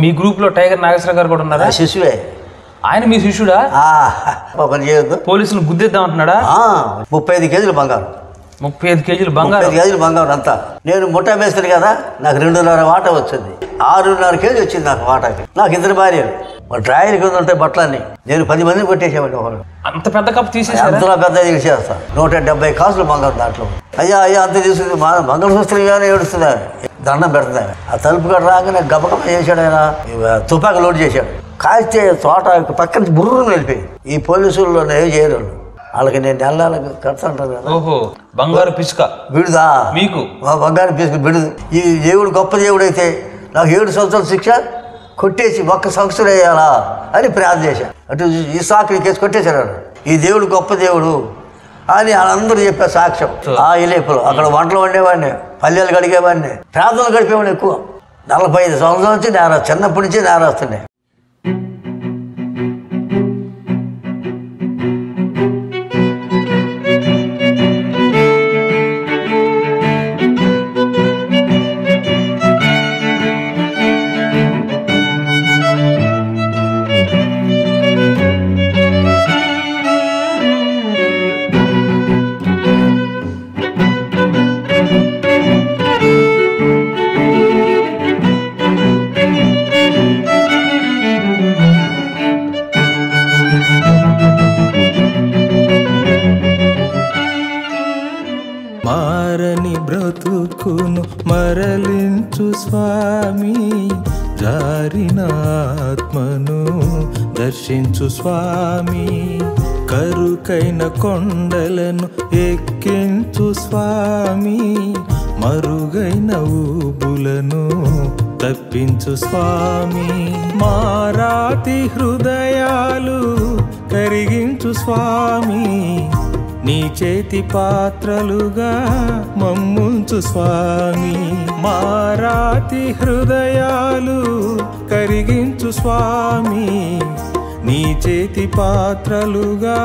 మీ group లో tiger Nageswara గారు కూడా ఉన్నారా? శిశువే. ఆయన మీ శిష్యుడా? పని చేయొద్దు, పోలీసులు గుద్దేద్దాం అంటున్నాడా? 35 కేజీలు బంగారం. 35 కేజీలు బంగారం. 35 కేజీలు బంగారం అంతా. నేను ముఠా మేస్తాను కదా, నాకు 2.5 వాటా వచ్చింది. 6.5 కేజీ వచ్చింది నాకు వాటాకి. నాకు 2 భార్యలు. మా డ్రాయర్ కింద ఉంటాయి బట్టలన్నీ. నేను 10 మందిని కొట్టేసేవాడిని. ఒకళ్ళు అంత పెద్ద కప్పు తీసేసి అంతలో పెద్ద తీసేస్తా. 170 కాసులు బంగారం దాంట్లో. అయ్యా అంత తీసుకుంది. మంగళసూత్రం కానీ ఏడుస్తుందా, దండం పెడుతుందా. ఆ తలుపు కట్ట రాగానే గబగబ చేశాడు. ఆయన తుపాకి లోడ్ చేశాడు. కాల్చే తోట పక్కన బుర్రను వెళ్ళిపోయి. ఈ పోలీసుల్లో ఏం చేయరు వాళ్ళకి. నేను నెలలకు కడతాంటాను కదా. ఓహో, బంగారు పిసుక బిడుదా మీకు? బంగారు పిసుక బిడుదు. ఈ దేవుడు గొప్ప దేవుడు అయితే నాకు 7 సంవత్సరాల శిక్ష కొట్టేసి 1 సంవత్సరం వేయాలా అని ప్రార్థన చేశాను. అటు ఈ సాకుని కేసు కొట్టేశారు. ఈ దేవుడు గొప్ప దేవుడు అని వాళ్ళందరూ చెప్పారు సాక్ష్యం. ఆ ఇలేపులు అక్కడ వంటలు వండేవాడిని, పల్లెలు గడిగేవాడిని, ప్రార్థనలు గడిపేవాడిని ఎక్కువ. 45 సంవత్సరాల నుంచి చిన్నప్పటి నుంచి నేరాస్తున్నాయి. మారని బ్రతుకును మరలించు స్వామి, జారిన ఆత్మను దర్శించు స్వామి, కరుకైన కొండలను ఎక్కించు స్వామి, మరుగైన ఊబులను తప్పించు స్వామి, మారాతి హృదయాలు కరిగించు స్వామి, నీ చేతి పాత్రలుగా మమ్ముంచు స్వామి, మారాతి హృదయాలు కరిగించు స్వామి, నీ చేతి పాత్రలుగా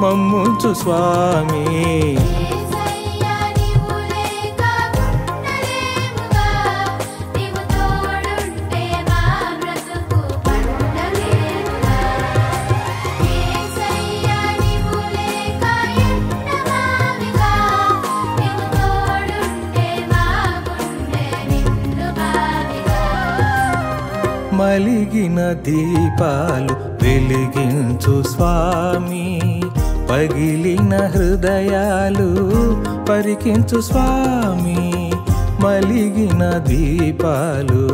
మమ్ముంచు స్వామి. మలిగిన దీపాలు వెలిగించు స్వామి, పగిలిన హృదయాలు పరికించు స్వామి, మలిగిన దీపాలు.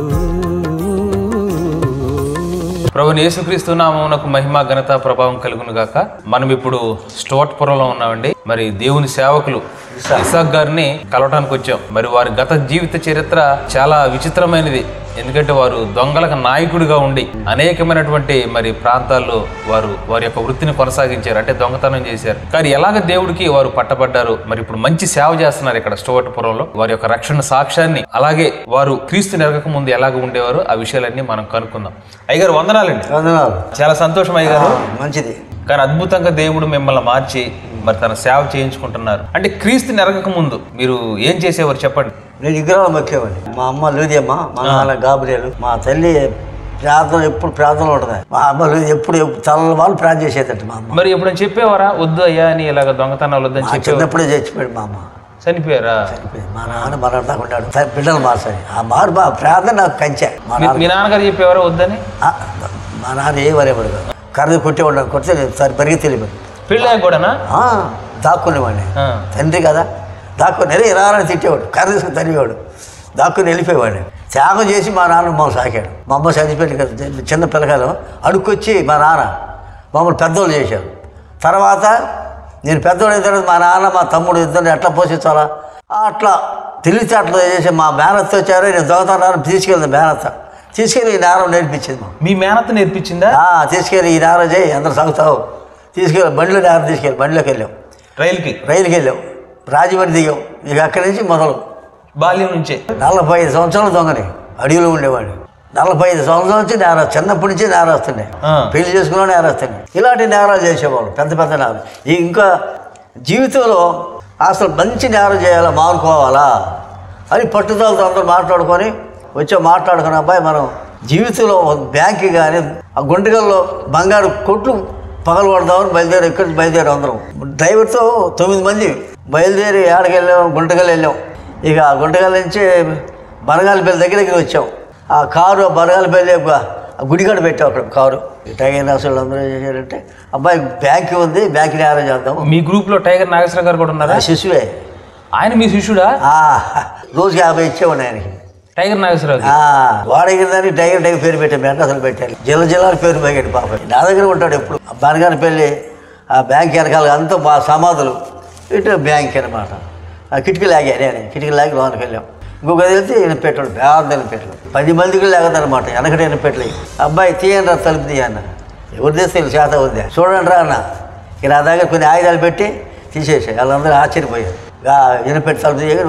ప్రభువైన యేసుక్రీస్తు నామమునకు మహిమ ఘనత ప్రభావం కలుగును గాక. మనం ఇప్పుడు స్టోట్పురంలో ఉన్నామండి. మరి దేవుని సేవకులు ఇసాక్ గారిని కలవటానికి వచ్చాం. మరి వారి గత జీవిత చరిత్ర చాలా విచిత్రమైనది. ఎందుకంటే వారు దొంగలకు నాయకుడిగా ఉండి అనేకమైనటువంటి మరి ప్రాంతాల్లో వారి యొక్క వృత్తిని కొనసాగించారు, అంటే దొంగతనం చేశారు. కానీ ఎలాగ దేవుడికి వారు పట్టబడ్డారు, మరి ఇప్పుడు మంచి సేవ చేస్తున్నారు ఇక్కడ స్టోట్పురంలో. వారి యొక్క రక్షణ సాక్ష్యాన్ని, అలాగే వారు క్రీస్తు నెరగక ముందు ఎలాగ ఉండేవారు, ఆ విషయాలన్నీ మనం కనుక్కుందాం. అయ్యగారు వందనాలండి. చాలా సంతోషం అయ్యగారు. మంచిది. కానీ అద్భుతంగా దేవుడు మిమ్మల్ని మార్చి మరి తన సేవ చేయించుకుంటున్నారు. అంటే క్రీస్తు నెరగక ముందు మీరు ఏం చేసేవారు చెప్పండి. నేను విగ్రహాలు మొక్కేవాడిని. మా అమ్మ లూదియమ్మ, మా నాన్న గాబ్రియలు, మా తల్లి ప్రార్థన ఎప్పుడు ప్రార్థన ఉంటుంది. మా అమ్మ ఎప్పుడు తల వాళ్ళు ప్రార్థన చేసేదంట మా అమ్మ. మరి ఎప్పుడైనా చెప్పేవారా వద్దు అయ్యా అని, ఇలాగ దొంగతనాలు వద్దని చెప్పి? చిన్నప్పుడే చచ్చిపోయాడు మా అమ్మ. చనిపోయారా? చనిపోయాడు. మా నాన్న మరణం ఉన్నాడు. బిడ్డలు మార్చాలి. ఆ మా ప్రార్థన నాకు కంచా. మీ నాన్నగారు చెప్పేవారా వద్దని? మా నాన్న ఏ వరేవాడు కాదు. కర్ర కొట్టేవాడు. కొడితే సరి పరిగి తెలియదు. పెళ్ళి కూడానా? దాక్కునేవాడిని. తండ్రి కదా, దాక్కుని ఎరాలని తిట్టేవాడు. కర్ర తీసుకుని తరివేవాడు. దాక్కుని వెళ్ళిపోయేవాడిని. త్యాగం చేసి మా నాన్న మమ్మల్ని సాకాడు. మా అమ్మ చనిపోయింది కదా, చిన్న పిల్లకాయలు అడుక్కొచ్చి మా నాన్న మమ్మల్ని పెద్దోళ్ళు చేశారు. తర్వాత నేను పెద్దోళ్ళు అయిన తర్వాత మా నాన్న మా తమ్ముడు ఇద్దరిని ఎట్లా పోషించాలా అట్లా తెలివితేటలు చేసి మా మేనత్త వచ్చారు. నేను దొంగతనాన్ని తీసుకెళ్ళింది మేనత్త. తీసుకెళ్ళి ఈ నేరం నేర్పించింది. మీ మేనత్త నేర్పించిందా? తీసుకెళ్ళి ఈ నేరం చేయి, అందరు సాగుతావు. తీసుకెళ్ళి బండిలో నేరం తీసుకెళ్ళి బండిలోకి వెళ్ళాం. రైలుకి వెళ్ళాం. రాజమండ్రి దిగాం. ఇక అక్కడి నుంచి మొదలు బాల్యం నుంచే 45 సంవత్సరాలు దొంగని అడవిలో ఉండేవాడు. 45 సంవత్సరాల నుంచి నేరం, చిన్నప్పటి నుంచి నేరాస్తున్నాయి. పెళ్లి చేసుకున్నా నేరాస్తున్నాయి. ఇలాంటి నేరాలు చేసేవాళ్ళు, పెద్ద పెద్ద నేరాలు. ఇంకా జీవితంలో అసలు మంచి నేరం చేయాలా, మానుకోవాలా అని పట్టుదలతో అందరూ మాట్లాడుకొని మాట్లాడుకున్న అబ్బాయి మనం జీవితంలో బ్యాంక్ కానీ ఆ గుంటకల్లో బంగారు కొట్లు పగలు కొడదామని బయలుదేరి ఇక్కడి నుంచి బయలుదేరి అందరం డ్రైవర్తో 9 మంది బయలుదేరి ఏడకి వెళ్ళాం, గుంటకల్ వెళ్ళాం. ఇక ఆ గుంటకల్ నుంచి బనగాలపల్లి దగ్గరికి వచ్చాం. ఆ కారు బనగాలపల్లి గుడికాడ పెట్టాం అక్కడ కారు. టైగర్ నాగేశ్వరరావు అందరూ ఏం చేశారంటే అబ్బాయి బ్యాంక్ ఉంది, బ్యాంక్ని అరేంజ్ చేద్దాం. మీ గ్రూప్లో టైగర్ నాగేశ్వరరావు గారు కూడా ఉన్నారా? శిశువే. ఆయన మీ శిష్యుడా? రోజుకి 50 ఇచ్చేవాడు ఆయనకి. టైగర్ నాగేశ్వరరావు వాడగిన దానికి టైగర్ పేరు పెట్టాను, మెడ్రాసులు పెట్టాను. జిల్లాల పేరు పోయాడు పాప. నా దగ్గర ఉంటాడు ఎప్పుడు. బనగాని పెళ్ళి ఆ బ్యాంక్ వెనకాల అంతా మా సమాధులు, ఇటు బ్యాంక్ అనమాట. ఆ కిటికీ లాగా నేను కిటికీ లాగి లోనికి వెళ్ళాం. ఇంకొక వెళ్తే ఎనపెట్టాడు, పెద్ద ఎనపెట్టలు 10 మందికి లేకదనమాట. వెనకటి ఎనపెట్టలే. అబ్బాయి తీయండి రా, తలుపు తీయన్న. ఎవరు తెస్తే చేత ఉంది, చూడండి రా అన్న. ఇక నా దగ్గర కొన్ని ఆయుధాలు పెట్టి తీసేసాయి. వాళ్ళందరూ ఆశ్చర్యపోయారు. ఎనపెట్టి తలుపు తీయగా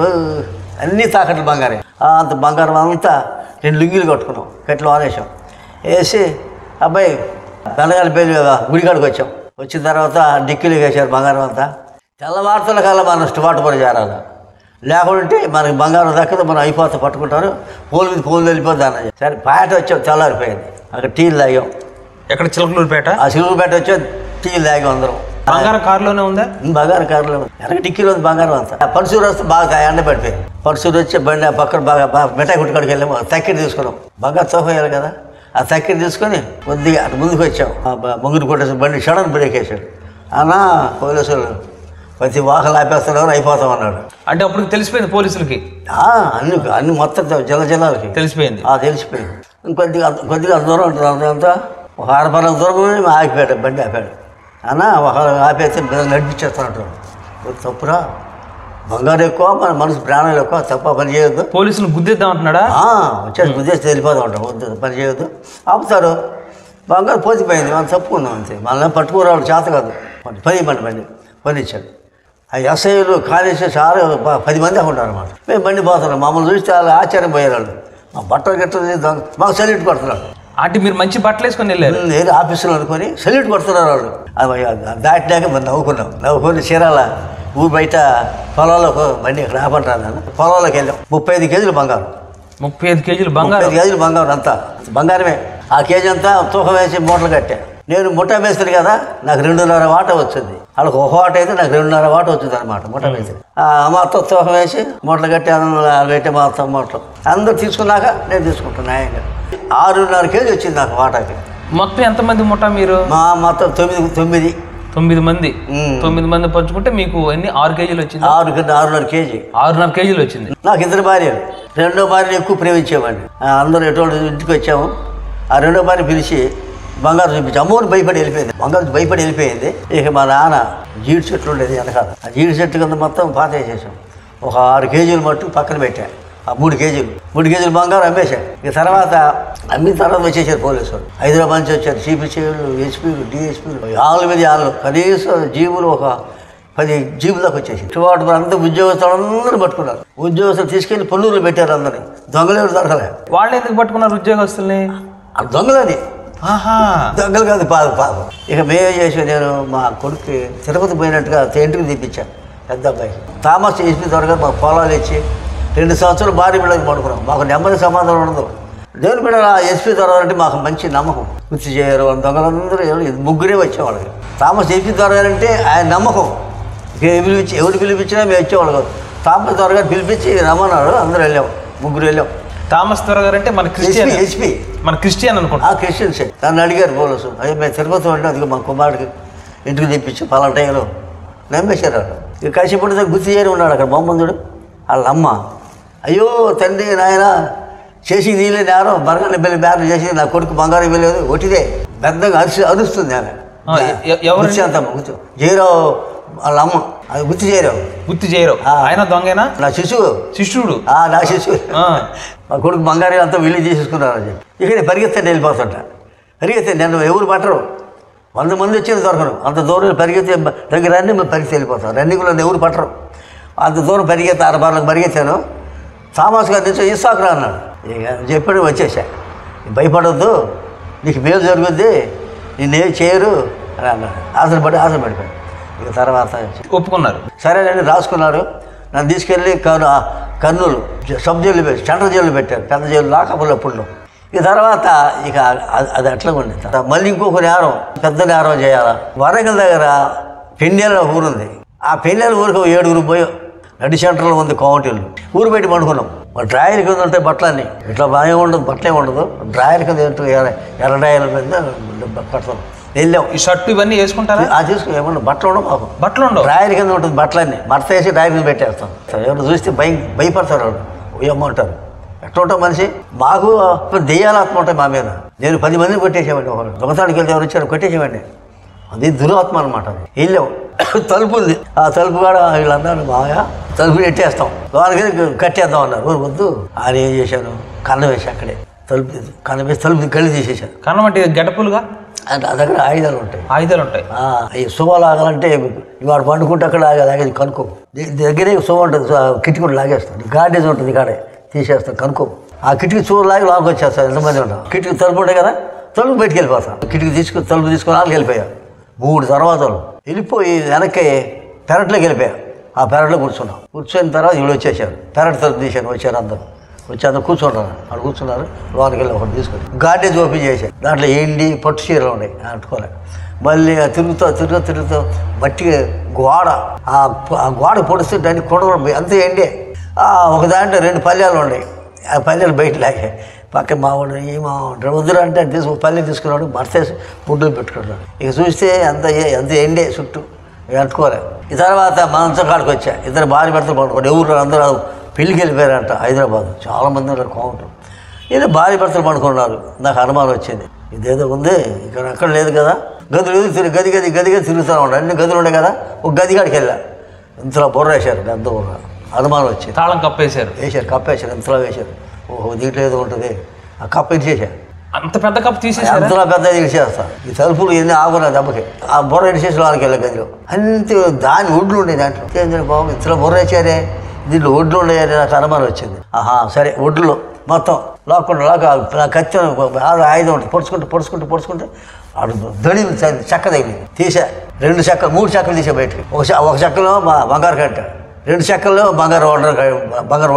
అన్నీ తాకట్లు బంగారే. అంత బంగారం అంతా 2 లుంగీలు కట్టుకున్నాం, కట్లు ఆనేసాం. వేసి అబ్బాయి బనగాల పెళ్ళి గుడికాడికి వచ్చాం. వచ్చిన తర్వాత డిక్కీలు వేసారు బంగారం అంతా. తెల్లవార్తల కాలం మనం స్టువాటు పడి చేరాలి. లేకుంటే మనకి బంగారం దక్కదు, మనం అయిపోతే పట్టుకుంటారు. పూల మీద పూలు వెళ్ళిపోద్ది అన్న. సరే పేట వచ్చాం, తెల్లారిపోయింది. అక్కడ టీలు తాగాం. ఎక్కడ? చిలకలూరుపేట. ఆ చిలకలూరుపేట వచ్చాం, టీలు తాగాం అందరం. బంగారం కారులోనే ఉందా? బంగారం కారులో ఉంది. వెనక టిక్కీలో ఉంది బంగారం అంతా. పరుసూరు వస్తే బాగా ఎండ పడిపోయింది. పరుసూరు వచ్చి బండి ఆ పక్కన బాగా మిఠాయి కొట్టుకాడికి వెళ్ళాము. తక్కిడి తీసుకున్నాం, బంగారు తోక వేయాలి కదా. ఆ తక్కిడి తీసుకొని కొద్దిగా అటు ముందుకు వచ్చాం. ముంగురు కొట్టేసి బండి సడన్ బ్రేక్ వేసాడు. అన్న పోలీసులు ప్రతి వాహనాలు ఆపేస్తున్నారు, అయిపోతాం అన్నాడు. అంటే అప్పుడు తెలిసిపోయింది పోలీసులకి? అన్ని మొత్తం జిల్లాలకి తెలిసిపోయింది. తెలిసిపోయింది. కొద్దిగా దూరం ఉంటుంది. అంతా ఒక 6 పర్ల దూరం ఆగిపోయాడు, బండి ఆపాడు. అన్న ఒక ఆపేస్తే నడిపించేస్తాను. తప్పురా, బంగారు ఎక్కువ, మన మనసు ప్రాణాలు ఎక్కువ, తప్ప పని చేయొద్దు. పోలీసులు గుద్దేద్దాం అంటున్నాడా? వచ్చేసి గుద్దేసి వెళ్ళిపోతూ ఉంటాం. వద్దు, పని చేయొద్దు, ఆపుతారు. బంగారు పోతిపోయింది, మనం తప్పుకున్నాం అంతే. మనల్ని పట్టుకోరాళ్ళు చేత కాదు. పని ఇచ్చాడు. ఆ ఎస్ఐలు కాలేజీ చాలా 10 మంది ఉంటారు అనమాట. మేము బండి పోతున్నాం. మమ్మల్ని చూస్తే వాళ్ళు ఆశ్చర్యం పోయారు. వాళ్ళు మా బట్టలు గిట్టలు మాకు సల్యూట్ కొడుతున్నారు. అంటే మీరు మంచి బట్టలు వేసుకొని వెళ్ళారు? ఏదో ఆఫీసులో అనుకొని సల్యూట్ కొడుతున్నారు వాళ్ళు. దాటినాక మనం నవ్వుకొని చీరాల ఊరు బయట పొలాల్లో బండి ఇక్కడ ఆపంటారు. పొలాల్లోకి వెళ్ళాం. 35 కేజీలు బంగారం. 35 కేజీలు బంగారం? 35 కేజీలు బంగారం అంతా బంగారమే. ఆ కేజీ అంతా తూకం వేసి మూటలు కట్టా. నేను ముఠా మేస్త్రి కదా, నాకు 2.5 వాట వచ్చింది. వాళ్ళకి 1 వాట అయితే నాకు 2.5 వాట వచ్చింది అనమాట. ముఠా మేస్త్రి మొత్తం తూకం వేసి మూటలు కట్టి పెట్టి మొత్తం మూటలు అందరూ తీసుకున్నాక నేను తీసుకుంటాను న్యాయంగా. 6.5 కేజీ వచ్చింది నాకు వాటాకి. మొత్తం ఎంతమంది ముఠా మీరు? మొత్తం 9 మంది. 9 మంది పంచుకుంటే మీకు ఎన్ని? 6 కేజీలు వచ్చింది. 6.5 కేజీ. 6.5 కేజీలు వచ్చింది. నాకు 2 భార్యలు. 2వ భార్యను ఎక్కువ ప్రేమించేవాడిని. అందరూ ఎటువంటి ఇంటికి వచ్చాము. ఆ 2వ భార్య పిలిచి బంగారు చూపించి అమ్మని భయపడి వెళ్ళిపోయింది. బంగారు భయపడి వెళ్ళిపోయింది. ఇక మా నాన్న జీడి చెట్లు ఉండేది వెనకాల. ఆ జీడి చెట్టు కింద మొత్తం పాత వేసేసాం. ఒక 6 కేజీలు మట్టు పక్కన పెట్టా. ఆ 3 కేజీలు బంగారం అమ్మేశాను. ఇక తర్వాత అమ్మిన తర్వాత వచ్చేసారు పోలీసులు. హైదరాబాద్ నుంచి వచ్చారు. సిపిసిలు, ఎస్పీలు, డిఎస్పీలు, 6 మీద 6 కనీసం జీబులు ఒక 10 జీబుల దాకా వచ్చేసి. వాటి అంతా ఉద్యోగస్తులందరూ పట్టుకున్నారు. ఉద్యోగస్తులు తీసుకెళ్లి పొన్నూరులో పెట్టారు. అందరినీ దొంగలేరు దొరకలే. వాళ్ళు ఎందుకు పట్టుకున్నారు ఉద్యోగస్తుల్ని? దొంగలని దొంగలు కాదు, పాపం. ఇక మేమే చేసి నేను మా కొడుకు తిరుపతి పోయినట్టుగా ఇంటికి తెప్పించాను. పెద్ద అబ్బాయి థామస్ ఎస్పీ దొరగారు మాకు పొలాలు ఇచ్చి 2 సంవత్సరాలు భార్య బిడ్డలకు పడుకున్నాం. మాకు నెమ్మది సమాధానం ఉండదు. దేవుని బిడ్డ ఎస్పీ దొరగారంటే మాకు మంచి నమ్మకం. గుర్తు చేయరు దొంగలందరూ 3 వచ్చేవాళ్ళకి. థామస్ ఎస్పీ దొరగారంటే ఆయన నమ్మకం. ఎవరు పిలిపించినా మేము వచ్చేవాళ్ళు కాదు. థామస్ దొరగారు పిలిపించి రమ్మన్నాడు. అందరూ వెళ్ళాం. 3 వెళ్ళాం. థామస్ దొరగారు అంటే మన క్రిస్టియన్. ఎస్పీ మన క్రిస్టియన్ అనుకుంటా. క్రిస్టియన్స్. నన్ను అడిగారు పోలీసు. అయ్యో మేము తిరుపతి అంటే అది మా కుమారుడికి ఇంటికి తెప్పించి పలానా టైంలో నమ్మేశారు వాళ్ళు. ఇక కాసేపటి గుర్తు చేయని ఉన్నాడు అక్కడ బొమ్మందుడు. వాళ్ళ అమ్మ అయ్యో తండ్రి నాయన చేసి నీళ్ళే నేరం బరగాన్ని బిల్లు బ్యాన్ చేసి నా కొడుకు బంగారం ఇవ్వలేదు ఒట్టిదే పెద్దగా అరుస్తుంది ఆమె. కూర్చో జయరావు వాళ్ళ అమ్మ. అది గుర్తు చేయరావు. ఆయన దొంగేనా? నా శిష్యుడు. నా శిష్యుడు. మా కొడుకు బంగారం అంతా వీళ్ళు తీసేసుకున్నారు అని చెప్పి. ఇక నేను పరిగెత్తండి వెళ్ళిపోతుంటా. నన్ను ఎవరు పట్టరు. 100 మంది వచ్చేది దొరకరు. అంత దూరం పరిగెత్తే దగ్గర అన్నీ మేము పరిగెత్తి వెళ్ళిపోతాం. రన్నింగ్లో ఎవరు పట్టరు. అంత దూరం పరిగెత్తి 6 బార్లకు పరిగెత్తాను. థామస్ గారి నుంచి ఇస్సాకురా అన్నాడు. ఇక చెప్పాడు వచ్చేసా. భయపడొద్దు, నీకు మేలు జరుగుద్ది, నిన్నేం చేయరు అని అన్నాడు. ఆశపడిపోయాడు. ఇక తర్వాత ఒప్పుకున్నారు. సరేనండి రాసుకున్నారు. నన్ను తీసుకెళ్ళి Kurnool sub jail central jail పెట్టారు. పెద్ద జైలు లాకపుల్ అప్పుడు ఇక తర్వాత ఇక అది అట్లా ఉండేది. మళ్ళీ ఇంకొక నేరం, పెద్ద నేరం చేయాలా. వరంగల్ దగ్గర పెండేల ఊరుంది. ఆ పెండేల ఊరికి 7 పోయి నడి సెంటర్లో ఉంది కౌంటీలు. ఊరు పెట్టి పండుకున్నాం. డ్రాయర్ కింద ఉంటాయి బట్టలన్నీ. ఇట్లా బాగా ఉండదు, బట్టలే ఉండదు. డ్రాయర్ కింద ఎర్ర డ్రాయర్ మీద కడతాం. వెళ్ళాం. ఈ షర్టు ఇవన్నీ వేసుకుంటారా? తీసుకుని ఏమన్నా బట్టలు ఉండవు మాకు. బట్టలు ఉండవు. డ్రాయర్ కింద ఉంటుంది బట్టలన్నీ. మడత వేసి డ్రాయర్ కింద పెట్టేస్తాం. ఎవరు చూస్తే భయపడతారు వాళ్ళు. ఏమంటారు ఎట్లా ఉంటాం మనిషి. మాకు దెయ్యాలాత్మ ఉంటాయి మా మీద. నేను 10 మందిని కొట్టేసేవాడిని. ఒకరు దొంగతానికి వెళ్తే ఎవరు వచ్చారు కొట్టేసేవాడిని. అది దురాత్మ అనమాట. వెళ్ళాం. తలుపు ఉంది. ఆ తలుపు కూడా వీళ్ళు అన్నారు మాయా తలుపు ఎట్టేస్తాం, వాళ్ళకి కట్టేద్దాం అన్నారు. వద్దు. ఆయన ఏం చేశాను, కన్నం వేసి అక్కడే కన్నం వేసి తలుపు గల్లి తీసేశాను. కన్నం అంటే గడపులుగా ఆ దగ్గర ఆయుధాలు ఉంటాయి. అవి శుభ లాగాలంటే ఇవాడు పండుకుంటే అక్కడ లాగేది కనుక్కో. దగ్గరే శుభ ఉంటుంది. కిటికీ లాగేస్తాను. గార్డేజ్ ఉంటుంది కాడే తీసేస్తాను కనుక్కో. ఆ కిటికీ చూడ లాగి లాగా వచ్చేస్తాను. ఎంతమంది ఉంటాం. కిటికీ తలుపు ఉంటాయి కదా, తలుపు బయటికి వెళ్ళిపోతాను. కిటికీ తలుపు తీసుకుని వాళ్ళకి వెళ్ళిపోయాను. 3 తర్వాతలు వెళ్ళిపోయి వెనక్కి పెరట్లోకి వెళ్ళిపోయాను. ఆ పెరట్లో కూర్చున్న తర్వాత వీళ్ళు వచ్చేసారు. పెరట్ తలుపు తీశాను. వచ్చి అందరు కూర్చుంటారు. వాళ్ళు కూర్చున్నారు. లోనికి వెళ్ళి ఒకటి తీసుకొని గార్డేజ్ ఓపెన్ చేశాను. దాంట్లో ఏంటి పట్టు చీరలు ఉన్నాయి అంటుకోలే. మళ్ళీ తిరుగుతూ మట్టి గోడ, ఆ గోడ పొడుస్తుంటే అన్ని కొడవలు అంతే ఎండే. ఒక దాంట్లో 2 పల్లెలు ఉన్నాయి. ఆ పల్లెలు బయట లాగే పక్కన మావాడు ఈ మావాడు వద్దురు అంటే పల్లె తీసుకున్నాడు. మర్చేసి ముడ్డులు పెట్టుకున్నాడు. ఇక చూస్తే అంత ఎండే చుట్టూ అంటుకోలే. ఈ తర్వాత మంచం కాడికి వచ్చా. 2 భార్య భర్తలు పడుకోండి. ఎవరు అందరూ పెళ్ళికి వెళ్ళిపోయారంట హైదరాబాద్. చాలామంది ఉన్నారు కౌంటర్. ఇది భార్య భర్తలు పడుకున్నారు. నాకు అనుమానం వచ్చింది. ఇదేదో ఉంది ఇక్కడ అక్కడ లేదు కదా. గది తిరుగుతూ ఉండే. అన్ని గదులు ఉండే కదా. ఒక గది కాడికి వెళ్ళా. ఇంతలో బుర్ర వేశారు. పెద్ద బుర్ర. అనుమానం వచ్చింది. తాళం కప్పేశారు. కప్పేశారు. ఇంతలో వేశారు. ఓహో దీంట్లో ఏదో ఉంటుంది. ఆ కప్పు ఇచ్చేసారు. అంత పెద్ద కప్పు తీసేసి అంతలో పెద్ద ఇచ్చేస్తాను. ఈ తలుపులు ఎన్ని ఆగున్నా దెబ్బకి. ఆ బుర్ర ఇచ్చేసి వాళ్ళకి వెళ్ళే గదిలో అంతే. దాని ఒడ్లు ఉండే దాంట్లో. ఏంటంటే బాబు ఇంతలో బుర్ర వేసారే, దీంట్లో ఒడ్లు ఉండేయని నాకు అనుమానం వచ్చింది. సరే ఒడ్లు మొత్తం లాక్కుండా కత్తి ఆయుధం ఉంటుంది. పొడుచుకుంటే అడు దడి చెక్క తగిలింది. తీసా 2 చెక్కలు 3 చెక్కలు తీసా బయటకి. ఒక చెక్కలో బంగారు కట్ట, 2 చెక్కల్లో బంగారు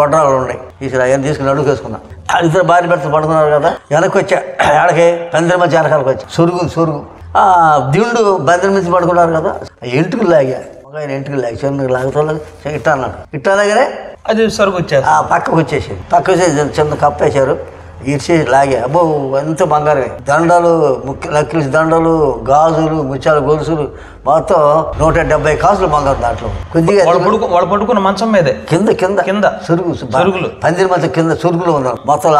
వడ్రాలు ఉన్నాయి. తీసుకురా అవన్నీ తీసుకుని అడుగు వేసుకున్నా. 2 భార్య భర్తలు పడుకున్నారు కదా. వెనక్కి వచ్చా. ఆడకి పందిరి మధ్య వెనకాలకు వచ్చా. సొరుగు దిండు బందిరి మధ్య పడుకున్నారు కదా. ఎంటుకు లాగా ఆయన ఇంటికి చిన్న లాగుతా ఇట్టా అన్నాడు. ఇట్టా లాగానే అది సరుకు వచ్చేది. పక్కకు వచ్చేసింది. చిన్న కప్పేశారు. ఇచ్చేసి లాగే. అబ్బో ఎంత బంగారమే. దండలు నక్కిలిసి దండలు, గాజులు, ముత్యాల గొలుసులు మొత్తం 170 కాసులు బంగారు. దాంట్లో కొద్దిగా వాళ్ళు పడుకున్న మంచం మీదే కింద సరుగులు పందిరి మధ్య కింద సరుగులు ఉన్నారు. మొత్తం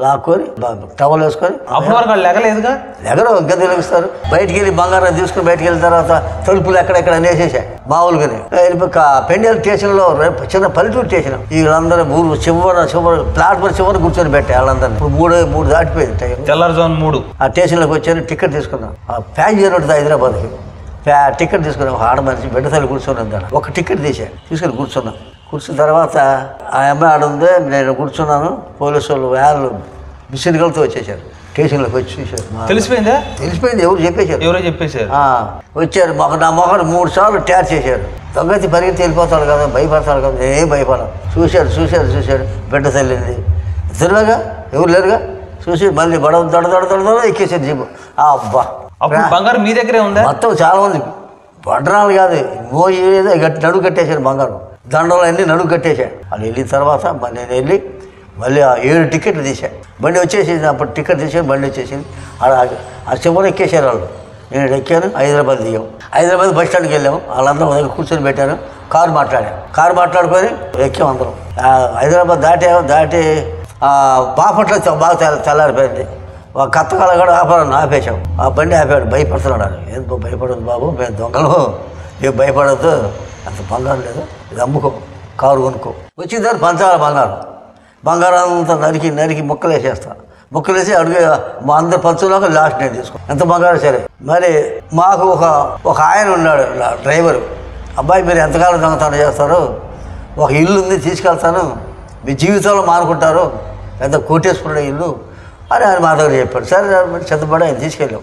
లాక్కొని టవల్ వేసుకొని అప్పటి వరకు వాళ్ళు లెగలేదుగా. ఎగరో గది లెగిస్తారు. బయటికి వెళ్ళి బంగారం తీసుకుని బయటికి వెళ్ళిన తర్వాత తలుపులు ఎక్కడెక్కడ అనేసేసా మామూలుగానే. పెండేల స్టేషన్లో చిన్న పల్లెటూరు స్టేషన్. వీళ్ళందరూ చివరి ప్లాట్ఫామ్ చివరి కూర్చొని పెట్టా వాళ్ళందరినీ. ఇప్పుడు 3 దాటిపోయింది టైం. తెల్లారుజాము 3 ఆ స్టేషన్లోకి వచ్చాను. టికెట్ తీసుకున్నాను. ఆ ప్యాసింజర్ ఉంటుంది హైదరాబాద్కి. టికెట్ తీసుకున్నాను. ఒక ఆడ మనిషి బిడ్డ తల్లి కూర్చొని ఉందా. ఒక టికెట్ తీసుకొని కూర్చున్నాను. కూర్చున్న తర్వాత ఆ అమ్మాయి ఆడుంది. నేను కూర్చున్నాను. పోలీసు వాళ్ళు వ్యాన్లు మిషన్లతో వచ్చేసారు. స్టేషన్లోకి వచ్చి చూశారు. తెలిసిపోయింది. ఎవరో చెప్పేశారు. వచ్చారు. నా మొహం 3 సార్లు ట్యాచ్ చేశారు. దొంగతి పరిగెత్తి వెళ్ళిపోతాడు కదా, భయపడతాడు కదా. నేనేం భయపడాను. చూశాడు. బిడ్డ తల్లింది. ఇద్దరుగా ఎవరు లేరుగా. చూసి మళ్ళీ దడ ఎక్కేసారు జీపు. అబ్బా బంగారం మీ దగ్గరే ఉందా? మొత్తం చాలా మంది వడ్రాలు కాదు ఏదో నడుగు కట్టేశారు. బంగారం దండలు అన్నీ నడుగు కట్టేశారు. వాళ్ళు వెళ్ళిన తర్వాత నేను వెళ్ళి మళ్ళీ 7 టికెట్లు తీశాను. బండి వచ్చేసింది. అప్పుడు టికెట్ తీసాను. బండి వచ్చేసింది. ఆ చివరి ఎక్కేశారు వాళ్ళు. నేను ఎక్కాను. హైదరాబాద్ దిగాం. హైదరాబాద్ బస్ స్టాండ్కి వెళ్ళాము. వాళ్ళందరూ దగ్గర కూర్చొని పెట్టాను. కారు మాట్లాడుకొని ఎక్కాం అందరం. హైదరాబాద్ దాటి బాపట్ల బాగా తెల్లారిపోయింది. కత్తకాల కూడా ఆపేశాం. ఆ బండి ఆపాడు. భయపడుతున్నాడు. ఎందుకో భయపడదు బాబు, మేము దొంగలు, ఏం భయపడద్దు, అంత బంగారం లేదు, ఇది అమ్ముకో, కారు కొనుక్కో. వచ్చిన తర్వాత పంచాల బంగారం అంతా నరికి ముక్కలేసి అడుగు మా అందరు పంచులాగా లాస్ట్ నేను తీసుకో. ఎంత బంగారం సరే. మరి మాకు ఒక ఆయన ఉన్నాడు డ్రైవరు. అబ్బాయి మీరు ఎంతకాలం దొంగతనం చేస్తారు, ఒక ఇల్లు ఉంది తీసుకెళ్తాను, మీ జీవితంలో మానుకుంటారు, పెద్ద కోటేశ్వరుడు ఇల్లు అని ఆయన మా దగ్గర చెప్పాడు. సరే చెత్తపడి ఆయన తీసుకెళ్ళాం.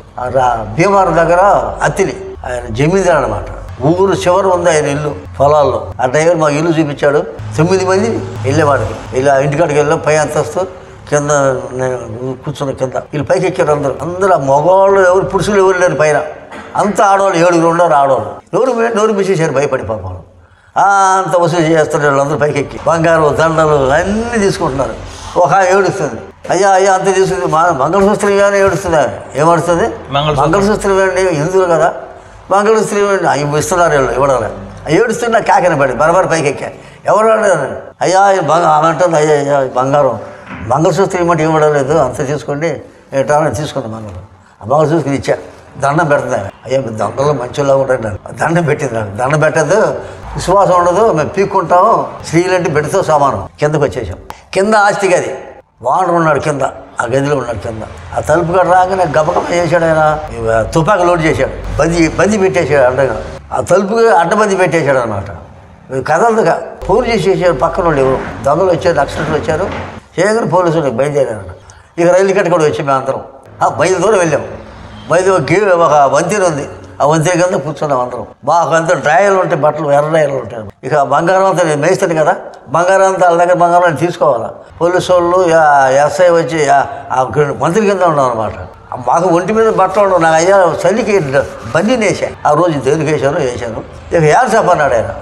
భీమవరం దగ్గర అత్తిలి ఆయన జమీందారు అనమాట. ఊరు చివరి ఉంది ఆయన ఇల్లు పొలాల్లో. ఆ డ్రైవర్ మాకు ఇల్లు చూపించాడు. 9 మంది వెళ్ళేవాడికి. ఇలా ఇంటికాడికి వెళ్ళాం. పై అంతస్తు కింద నేను కూర్చున్న కింద వీళ్ళు పైకి ఎక్కారు అందరూ ఆ మగవాళ్ళు ఎవరు పురుషులు ఎవరు లేరు పైన అంతా ఆడవాళ్ళు 7 ఉన్నారు ఆడవాళ్ళు నోరు మిసేసారు భయపడి పాపం అంత వసూలు చేస్తున్నారు వాళ్ళందరూ పైకి ఎక్కి బంగారు దండలు అన్నీ తీసుకుంటున్నారు ఒక ఏడుస్తుంది అయ్యా అంత తీసుకుంది మంగళసూత్రం ఇవ్వని ఏడుస్తుందా ఏమడుస్తుంది మంగళసూత్రం ఇవ్వండి హిందువులు కదా మంగళసూత్రం ఇవ్వండి అవి ఇస్తున్నారు వీళ్ళు ఇవ్వడాలి ఏడుస్తున్నా కాకిన పడి బరబర పైకి ఎక్కా ఎవరు అయ్యా ఆమె అంటుంది అయ్యా బంగారం మంగళసూత్రం ఇవ్వమంటే ఇవ్వడం లేదు అంత తీసుకోండి ఏటాలని తీసుకుంది మంగళం ఆ మంగళసూత్రం ఇచ్చా దండం పెడుతుంది అయ్యా మీ దొంగలో మంచిలా ఉండండి దండం పెట్టింది నాకు దండం పెట్టదు విశ్వాసం ఉండదు మేము పీక్కుంటాము స్త్రీలంటే బిడ్డతో సమానం కిందకు వచ్చేసాం కింద ఆస్తి గది వానరు ఉన్నాడు కింద ఆ గదిలో ఉన్నాడు కింద ఆ తలుపు కాడ రాగానే గబగబ చేశాడు ఆయన తుపాకి లోడ్ చేశాడు బంది పెట్టేశాడు అడ్డగా ఆ తలుపు అడ్డబంది పెట్టేశాడు అనమాట కదలదుగా ఫోన్ చేసేసారు పక్కన వాళ్ళు ఎవరు దొంగలు వచ్చారు నక్సలైట్లు వచ్చారు చేయగానే పోలీసులు బయలుదేరారు ఇక రైలు కట్ట కూడా వచ్చి మేము అందరం బయలుదేరి వెళ్ళాం ఒక వంతెన ఉంది ఆ వంతెన కింద కూర్చున్నాం అందరం మాకు అంతా డ్రాయర్లు ఉంటాయి బట్టలు ఎర్ర డ్రాయర్లు ఉంటాయి ఇక బంగారం అంతా నేను మేస్తాను కదా బంగారం అంతా వాళ్ళ దగ్గర బంగారం తీసుకోవాలా పోలీసు వాళ్ళు ఎస్ఐ వచ్చి మంత్రి కింద ఉన్నాం అనమాట మాకు ఒంటి మీద బట్టలు ఉండవు నాకు అయ్యా చలికి బండిని వేసా ఆ రోజు దేనికి వేసాను ఇక ఏల్సాప్ అన్నాడు ఆయన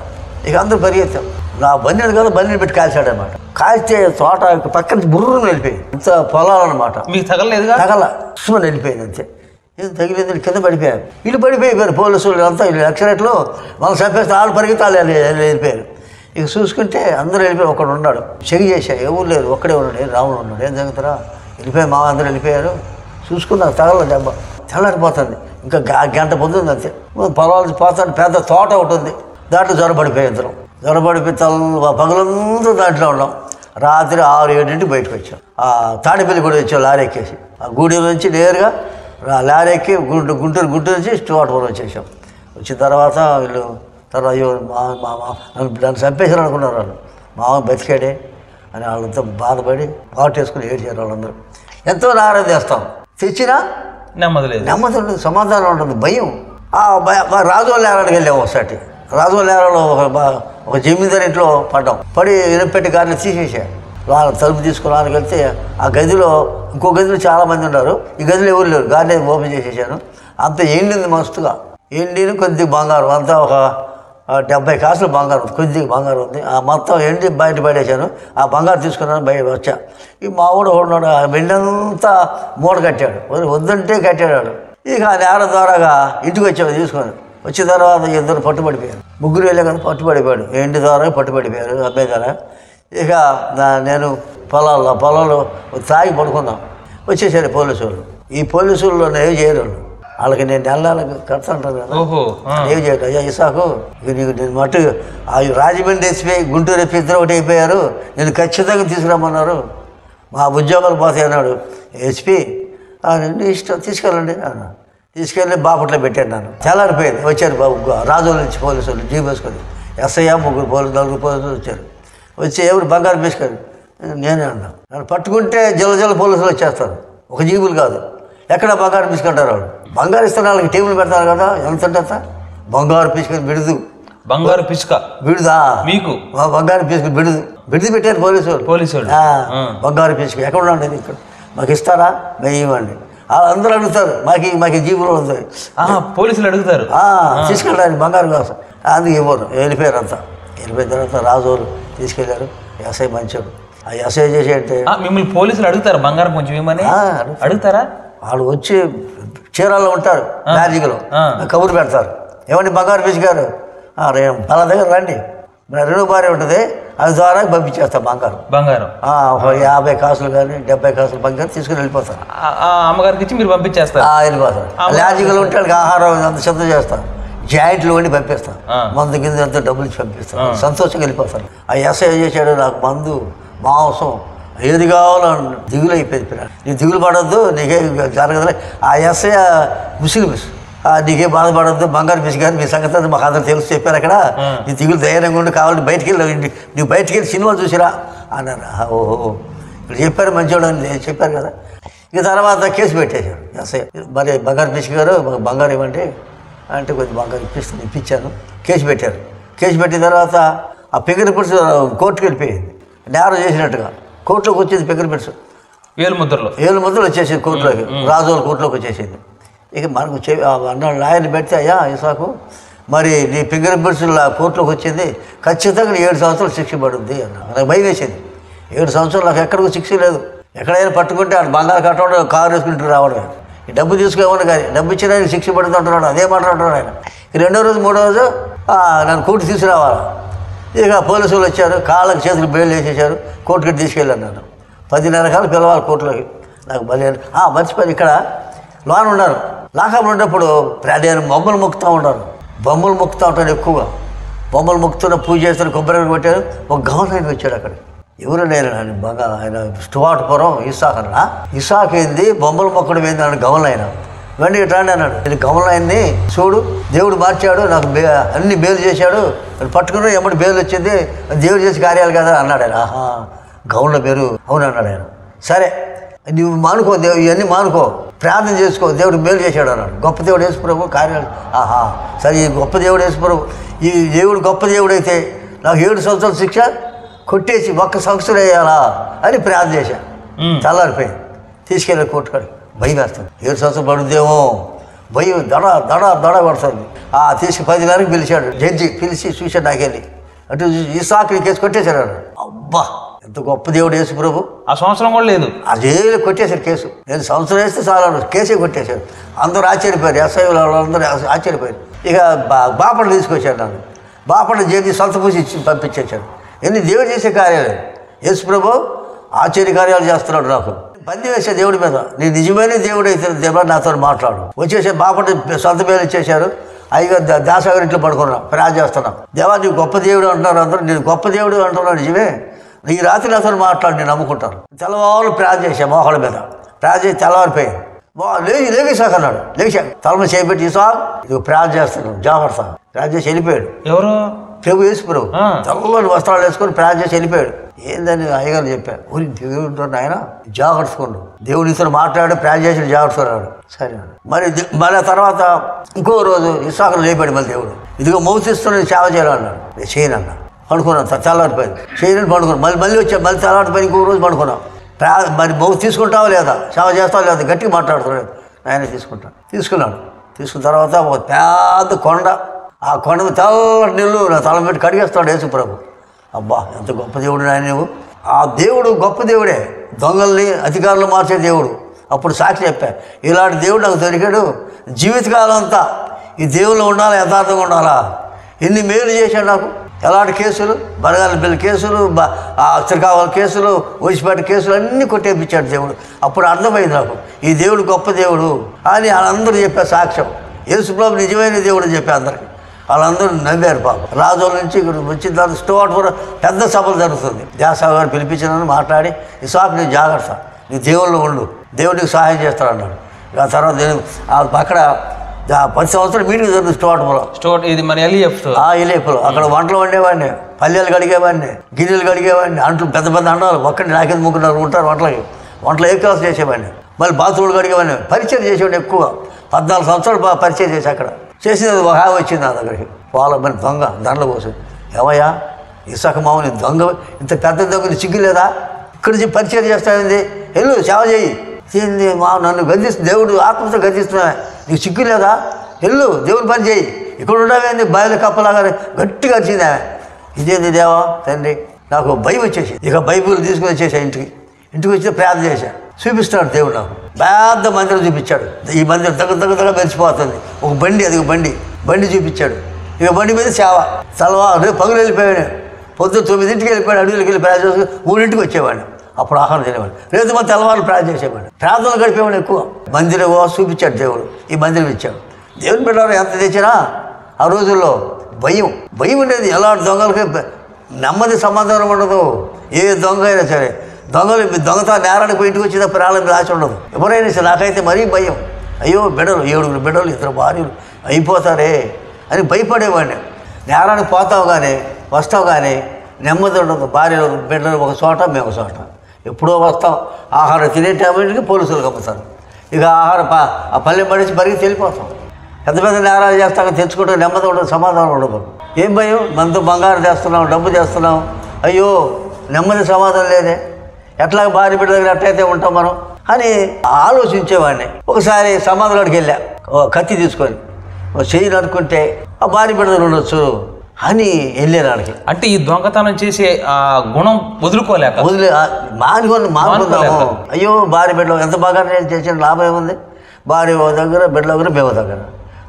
ఇక అందరూ పరిగెత్తాం నా బండిని కదా బండిని పెట్టి కాల్చాడు అనమాట కాల్స్తే తోట పక్కన బుర్రని వెళ్ళిపోయింది ఇంత పొలాలన్నమాట మీకు తగలలేదు తగల సుమని వెళ్ళిపోయింది అంతే ఏం తగిలింది కింద పడిపోయారు వీళ్ళు పడిపోయిపోయారు పోలీసులు అంతా వీళ్ళు ఎక్సరేట్లు వాళ్ళు చంపేస్తే వాళ్ళు పరిగెత్తాలి వెళ్ళిపోయారు ఇక చూసుకుంటే అందరూ వెళ్ళిపోయి ఒకడు ఉన్నాడు చెక్ చేశా ఎవరు లేరు ఒక్కడే ఉన్నాడు రాముడు ఉన్నాడు ఏం జరుగుతారా వెళ్ళిపోయి మా అందరూ వెళ్ళిపోయారు చూసుకున్నారు తగల దెబ్బ తెల్లారిపోతుంది ఇంకా గంట పొందుంది అంతే పొలాలు పోతాను పెద్ద తోట ఒకటి ఉంది దాంట్లో జ్వరపడిపోయి ఇద్దరం జ్వరపడిపోయి పగలంతా దాంట్లో ఉన్నాం రాత్రి 6-7 బయటకు వచ్చాం ఆ తాడిపల్లి కూడా వచ్చాం లారీ ఎక్కేసి ఆ గూడి నుంచి నేరుగా లారీ ఎక్కి గుంటూరు నుంచి స్టోర్పురం వచ్చేసాం వచ్చిన తర్వాత వీళ్ళు తర్వాత అయ్యో నన్ను చంపేసారు అనుకున్నారు వాళ్ళు మామ బతికాడే అని వాళ్ళంతా బాధపడి పాటేసుకుని ఏడ్చారు వాళ్ళందరూ ఎంతో నారాయణ చేస్తాం తెచ్చినా నెమ్మది ఉంటుంది సమాధానం ఉంటుంది భయం రాజోళ్ళ ఏరాడికి వెళ్ళాము ఒకసారి రాజోళ్ళ ఏరాలో ఒక జమీందారు ఇంట్లో పడి ఇనపెట్టి గారిని తీసేసారు వాళ్ళ తలుపు తీసుకున్నానికి వెళ్తే ఆ గదిలో ఇంకో గదిలో చాలామంది ఉన్నారు ఈ గదిలో ఎవరు లేరు గారిని ఓపెన్ చేసేసాను అంత ఎండింది మస్తుగా ఎండిని కొద్దిగా బంగారం అంతా ఒక 70 కాసులు బంగారం కొద్దిగా బంగారం ఉంది ఆ మొత్తం ఎండి బయట పడేశాను ఆ బంగారం తీసుకున్నాను బయట వచ్చా ఈ మావాడు ఉన్నాడు ఆ వెండంతా మూట కట్టాడు వద్దంటే కట్టాడు ఇక ఆ నేర ద్వారాగా ఇంటికి వచ్చాము తీసుకొని వచ్చిన తర్వాత ఇద్దరు పట్టుబడిపోయారు ముగ్గురు వెళ్ళే కదా పట్టుబడిపోయాడు ఎండి ద్వారా పట్టుబడిపోయారు అబ్బాయి ద్వారా ఇక నేను పొలాల్లో తాగి పడుకున్నాం వచ్చేసారు పోలీసు వాళ్ళు ఈ పోలీసు వాళ్ళు ఏం చేయరు వాళ్ళకి నేను నెలలకు కడతా ఉంటాను కదా ఏం చేయరు అయ్యా ఇసాకు ఇక నీకు నేను మట్టు రాజమండ్రి ఎస్పీ గుంటూరు ఎస్పీ ఇద్దరు ఒకటి అయిపోయారు నేను ఖచ్చితంగా తీసుకురమ్మన్నారు మా ఉద్యోగాలు పోతాయి అన్నాడు ఎస్పీ నీ ఇష్టం తీసుకెళ్ళండి అన్న తీసుకెళ్ళి బాపట్లో పెట్టాను నన్ను తెల్లారిపోయింది వచ్చారు బాబు రాజుల నుంచి పోలీసు వాళ్ళు జీప్ వేసుకొని ఎస్ఐ 4 పోలీసులు వచ్చారు వచ్చి ఎవరు బంగారు తీసుకొని నేనే అన్నా నన్ను పట్టుకుంటే జల పోలీసులు వచ్చేస్తారు ఒక జీబులు కాదు ఎక్కడ బంగారు తీసుకుంటారు వాళ్ళు బంగారు ఇస్తున్న వాళ్ళకి టేబుల్ పెడతారు కదా ఎంత బంగారు పిసుకొని బంగారు పిసుక బిడుదా మీకు బంగారు పిసుకొని బిడిది పెట్టారు పోలీసు వాళ్ళు బంగారు పిసుక ఎక్కడ ఉండేది ఇక్కడ మాకు ఇస్తారా మేము ఇవ్వండి అందరూ అడుగుతారు మాకు జీబులో ఉంది పోలీసులు అడుగుతారు తీసుకెళ్ళడానికి బంగారు కోసం అందుకు ఇవ్వరు వెళ్ళిపోయారు అంతా వెళ్ళిపోయిన తర్వాత రాజులు తీసుకెళ్ళారు ఎస్ఐ మంచోడు ఆ ఎస్ఐ చేసి అంటే మిమ్మల్ని పోలీసులు అడుగుతారు బంగారం కొంచెం ఏమని అడుగుతారా వాళ్ళు వచ్చి చీరాల్లో ఉంటారు మ్యాజిక్లో కబురు పెడతారు ఏమండి బంగారు పిసిగారు వాళ్ళ దగ్గర రండి రెండో భార్య ఉంటుంది అది ద్వారా పంపించేస్తాం బంగారం ఒక 50 కాసులు కానీ 70 కాసులు బంగారం తీసుకుని వెళ్ళిపోతారు అమ్మగారికి ఇచ్చి మీరు పంపించేస్తారు వెళ్ళిపోతారు లాజికల్ ఉంటే వాళ్ళకి ఆహారం అంత శబ్దం చేస్తారు జాయింట్లు వండి పంపిస్తాం మందు కింద అంతా డబ్బులు ఇచ్చి పంపిస్తాం సంతోషంగా వెళ్ళిపోతారు ఆ ఎస్ఐ చేశాడు నాకు మందు మాంసం ఏది కావాలో దిగులు అయిపోయింది నీ దిగులు పడద్దు నీకే జరగదు ఆ ఎస్ఐ ముస్లిమ్స్ నీకే బాధపడద్దు బంగారు పిసిగారు మీ సంగతి మాకు అందరూ తెలుసు చెప్పారు అక్కడ నీ దిగులు ధైర్యంగా ఉండి కావాలంటే బయటికి వెళ్ళి నువ్వు బయటికి వెళ్ళి సినిమా చూసిరా అన్నారు ఓహో ఇక్కడ చెప్పారు మంచివాడు అని చెప్పారు కదా ఇక తర్వాత కేసు పెట్టేశాడు ఎస్ఐ మరి బంగారు పిసిగారు బంగారు ఇవ్వండి అంటే కొద్ది బంగారు ఇప్పించాను కేసు పెట్టారు కేసు పెట్టిన తర్వాత ఆ ఫింగర్ ప్రింట్స్ కోర్టుకు వెళ్ళిపోయింది నేరం చేసినట్టుగా కోర్టులోకి వచ్చింది ఫింగర్ ప్రింట్స్ ఏలు ముద్రలు వచ్చేసింది కోర్టులోకి, రాజుల కోర్టులోకి వచ్చేసింది. ఇక మనకు అన్నాడు లాయర్ని పెడితే, అయ్యా ఇసాకు మరి నీ ఫింగర్ ప్రింట్స్ కోర్టులోకి వచ్చింది, ఖచ్చితంగా 7 సంవత్సరాలు శిక్ష పడుద్ది అన్న. నాకు భయం వేసింది. 7 సంవత్సరాలు నాకు ఎక్కడికి శిక్ష లేదు. ఎక్కడైనా పట్టుకుంటే ఆడు బంగారు కట్టడం, కారు వేసుకుంటూ రావడం, ఈ డబ్బు తీసుకోమని కానీ డబ్బు ఇచ్చిన శిక్ష పడుతుంది అంటున్నాడు. అదే మాట్లాడుతున్నాడు ఆయన. రెండో రోజు మూడో రోజు నన్ను కోర్టు తీసుకురావాలి. ఇక పోలీసులు వచ్చారు, కాళ్ళకి చేతులు బేలు వేసేసారు, కోర్టుకి తీసుకెళ్ళాను. నన్ను 10:30 కాలం పిలవాలి కోర్టులోకి. నాకు భలే మర్చిపోయి ఇక్కడ లోన్ ఉన్నారు. లాకప్లు ఉన్నప్పుడు నేను బొమ్మలు మొక్కుతూ ఉంటాను. బొమ్మలు మొక్కుతూ ఉంటాను ఎక్కువగా. బొమ్మలు మొక్కుతున్న పూజ చేస్తున్న కొబ్బరి కొట్టారు. ఒక గౌన్ ఆయన వచ్చాడు అక్కడ. ఎవరు నేను బాగా ఆయన స్టువార్ట్పురం ఇసాక్ అన్న. ఇసాక్ ఏంది బొమ్మలు మొక్కడం ఏంది అన్నాడు గౌన్ ఆయన. వెంటనే ఇట్లాంటి అన్నాడు, నేను గౌన్ ఆయన్ని చూడు, దేవుడు మార్చాడు, నాకు అన్ని బేలు చేశాడు, పట్టుకున్నా ఎమ్మటి బేలు వచ్చింది, దేవుడు చేసే కార్యాలు కదా అన్నాడు ఆయన. ఆహా గౌన్ల పేరు అవును అన్నాడు ఆయన. సరే నువ్వు మానుకో, ఇవన్నీ మానుకో, ప్రార్థన చేసుకో, దేవుడు మేలు చేశాడు అన్నాడు. గొప్ప దేవుడు యేసు ప్రభు కార్యాలు. ఆహా సరే ఈ గొప్ప దేవుడు యేసు ప్రభు, ఈ దేవుడు గొప్ప దేవుడు అయితే నాకు 7 సంవత్సరాల శిక్ష కొట్టేసి 1 సంవత్సరం వేయాలా అని ప్రార్థన చేశాను. చల్లారిపోయింది. తీసుకెళ్ళి కోర్టుకాడు. భయం వేస్తుంది, 7 సంవత్సరం పడుద్దేమో భయం, దడ పడుతుంది. తీసుకు 10:30కి పిలిచాడు జడ్జి. పిలిచి చూశాడు నాకెళ్ళి, అటు ఇసాకు కేసు కొట్టేశాడు అన్నాడు. అబ్బా ఎంత గొప్ప దేవుడు యేసు ప్రభు. ఆ సంవత్సరం కూడా లేదు, అదే కొట్టేశారు కేసు. నేను సంవత్సరం వేస్తే చాలా కేసే కొట్టేశారు. అందరూ ఆశ్చర్యపోయారు, ఎస్ఐ వాళ్ళందరూ ఆశ్చర్యపోయారు. ఇక బాపట్ల తీసుకొచ్చాడు నన్ను. బాపట్ల జడ్జి సొంత పూసి ఇచ్చి పంపించేశాడు. ఎన్ని దేవుడు చేసే కార్యాలు. యేసు ప్రభు ఆశ్చర్య కార్యాలు చేస్తున్నాడు. నాకు బందీ వేసే దేవుడి మీద, నీ నిజమైన దేవుడు అయితే దేవుడు నాతో మాట్లాడు. వచ్చేసే బాపట్ల సొంత పేరు ఇచ్చేశారు. అయ్యగా దాసాగర్ ఇంట్లో పడుకున్నాం, ప్రార్థన చేస్తున్నాం. దేవా నీవు గొప్ప దేవుడు అంటున్నారు అందరూ. నేను గొప్ప దేవుడు అంటున్నాను నిజమే, ఈ రాత్రి నాతో మాట్లాడి నేను నమ్ముకుంటాను. తెల్లవారు ప్రార్థన చేశాను, మోహల మీద ప్రార్థన చేసి తెల్లవారిపోయాను. లేగిసాక అన్నాడు. లేచాక తలమ చేపెట్టి ఇసాక్ నువ్వు ప్రార్థన చేస్తున్నావు జాగ్రత్త. ప్రార్థన చేసి వెళ్ళిపోయాడు. ఎవరు? ప్రభు యేసు ప్రభు. తెల్లని వస్త్రాలు వేసుకొని ప్రార్థన చేసి వెళ్ళిపోయాడు. ఏందని అయ్యగారు చెప్పారు, ఊరి దేవుడు ఉంటాడు ఆయన, జాగ్రత్తకోండు, దేవుడితో మాట్లాడి ప్రార్థన చేసి జాగ్రత్తకున్నాడు. సరే మరి తర్వాత ఇంకో రోజు ఇసాకును లేపాడు మళ్ళీ దేవుడు. ఇదిగో మౌసిస్తున్న సేవ చేయాలన్నాడు. నేను చేయను అన్నా. పడుకున్నాను, తెల్లారిపోయింది. చేయని పడుకున్నాను. మళ్ళీ వచ్చాను, మళ్ళీ తెల్లారిపోయి ఇంకో రోజు పడుకున్నాం. మరి మౌస్ తీసుకుంటావా లేదా, సేవ చేస్తావా లేదా, గట్టిగా మాట్లాడుతున్నాడు. ఆయన తీసుకున్నాడు. తీసుకున్న తర్వాత ఒక పెద్ద కొండ, ఆ కొండ తెల్లటి నీళ్ళు నా తల పెట్టి కడిగేస్తాడు యేసు ప్రభు. అబ్బా ఎంత గొప్ప దేవుడు ఆయన నువ్వు. ఆ దేవుడు గొప్ప దేవుడే, దొంగల్ని అధికారులు మార్చే దేవుడు. అప్పుడు సాక్షి చెప్పా, ఇలాంటి దేవుడు నాకు దొరికాడు. జీవితకాలం అంతా ఈ దేవుళ్ళు ఉండాలా, యథార్థంగా ఉండాలా. ఎన్ని మేలు చేశాడు నాకు. ఎలాంటి కేసులు, బరగాల బిల్లు కేసులు, శ్రీకాకుళం కేసులు, ఓసిపేట కేసులు అన్నీ కొట్టేపించాడు దేవుడు. అప్పుడు అర్థమైంది నాకు, ఈ దేవుడు గొప్ప దేవుడు అని వాళ్ళందరూ చెప్పారు. సాక్ష్యం యేసు ప్రభు నిజమైన దేవుడు అని చెప్పి అందరికి వాళ్ళందరూ నవ్వారు. పాపం రాజుల నుంచి ఇక్కడ వచ్చిన తర్వాత స్టువార్ట్పురం పెద్ద సభలు జరుగుతుంది. దేవసావు గారు పిలిపించిన మాట్లాడి, ఇసాకు నీ జాగ్రత్త, నీ దేవుళ్ళు ఉండు, దేవుడికి సహాయం చేస్తాడన్నాడు. ఆ తర్వాత అక్కడ 10 సంవత్సరాలు మీటింగ్ జరుగుతుంది స్టువార్ట్పురం. ఇది మన ఎలియఫ్లో. అక్కడ వంటలు వండేవాడిని, పల్లెలు కడిగేవాడిని, గిన్నెలు కడిగేవాడిని. అంట్లు పెద్ద పెద్ద అండాలు ఒక్కటి నాకేది 3 ఉంటారు వంటలు ఏ క్లాస్ చేసేవాడిని. మళ్ళీ బాత్రూమ్లు కడిగేవాడిని. పరిచయం చేసేవాడిని ఎక్కువ. 14 సంవత్సరాలు పరిచయం చేసి అక్కడ చేసినది. ఒక ఆమె వచ్చింది నా దగ్గరికి, వాళ్ళ మరి దొంగ దండలు పోసింది. ఏమయ్యా ఇసాకు మామూలు దొంగ, ఇంత పెద్ద దొంగని సిగ్గులేదా, ఇక్కడి నుంచి పరిచయం చేస్తాయింది, వెళ్ళు సేవ చేయి. ఏంది నన్ను గద్దిస్తుంది, దేవుడు ఆత్మతో గద్దిస్తున్నా, నీకు సిగ్గు లేదా, వెళ్ళు దేవుని పని చేయి, ఇక్కడ ఉండవేంది బయలు కప్పలాగా గట్టిగా వచ్చింది ఆమె. ఇదేంది దేవా తండ్రి, నాకు భయం వచ్చేసి ఇక బైబిల్ తీసుకుని వచ్చేసా. ఇంటికి వచ్చి ప్రార్థన చేశాను. చూపిస్తున్నాడు దేవుడు నాకు. పెద్ద మందిరం చూపించాడు. ఈ మందిరం దగ్గర మెరిచిపోతుంది. ఒక బండి, అది బండి చూపించాడు. ఇక బండి మీద సేవ. రేపు పగులు వెళ్ళిపోయాడు. పొద్దున్న 9ంటికి వెళ్ళిపోయాడు. అడవులకి వెళ్ళి ప్రార్థన చేసుకుని 3ంటికి వచ్చేవాడు. అప్పుడు ఆహారం తినేవాడు. రేపు మన తెల్లవారు ప్రార్థన చేసేవాడు. ప్రార్థనలు గడిపేవాడు ఎక్కువ. మందిరం చూపించాడు దేవుడు. ఈ మందిరం ఇచ్చాడు. దేవుని బిడ్డలు ఎంత తెచ్చినా ఆ రోజుల్లో భయం ఉండేది. ఎలాంటి దొంగలకి నెమ్మది సమాధానం ఉండదు. ఏ దొంగ అయినా సరే, దొంగతో నేరానికి పోయి ఇంటికి వచ్చిన ప్రాణం ఆశ ఉండదు. ఎవరైనా సరే నాకైతే మరీ భయం. అయ్యో బిడ్డలు, 7 బిడ్డలు, 2 భార్యలు అయిపోతారే అని భయపడేవాడిని. నేరానికి పోతావు కానీ వస్తావు కానీ నెమ్మది ఉండదు. భార్యలు బిడ్డలు ఒక చోట, మేము ఒక చోట. ఎప్పుడో వస్తాం. ఆహారం తినే టైంకి పోలీసులు కమ్ముతారు. ఇక ఆహారం ఆ పల్లె పడేసి పరిగి వెళ్ళిపోతాం. పెద్ద పెద్ద నేరాలు చేస్తాక తెచ్చుకుంటే నెమ్మది ఉండదు, సమాధానం ఉండదు. ఏం భయం, మనతో బంగారం తెస్తున్నాం, డబ్బు తెస్తున్నాం, అయ్యో నెమ్మది సమాధానం లేదే. ఎట్లా భార్య బిడ్డ దగ్గర ఎట్లయితే ఉంటాం మనం అని ఆలోచించేవాడిని. ఒకసారి సమాధిలోకి వెళ్ళా, కత్తి తీసుకొని చెయ్యి నరుకుంటే ఆ భార్య బిడ్డ దగ్గర ఉండొచ్చు అని వెళ్ళాను ఆడికి. అంటే ఈ దొంగతనం చేసే ఆ గుణం వదులుకోలేక మానుకుందాము. అయ్యో భార్య బిడ్డ ఎంత బాగా నేను చేసిన లాభం ఏముంది? భార్య దగ్గర బిడ్డ దగ్గర మేము దగ్గర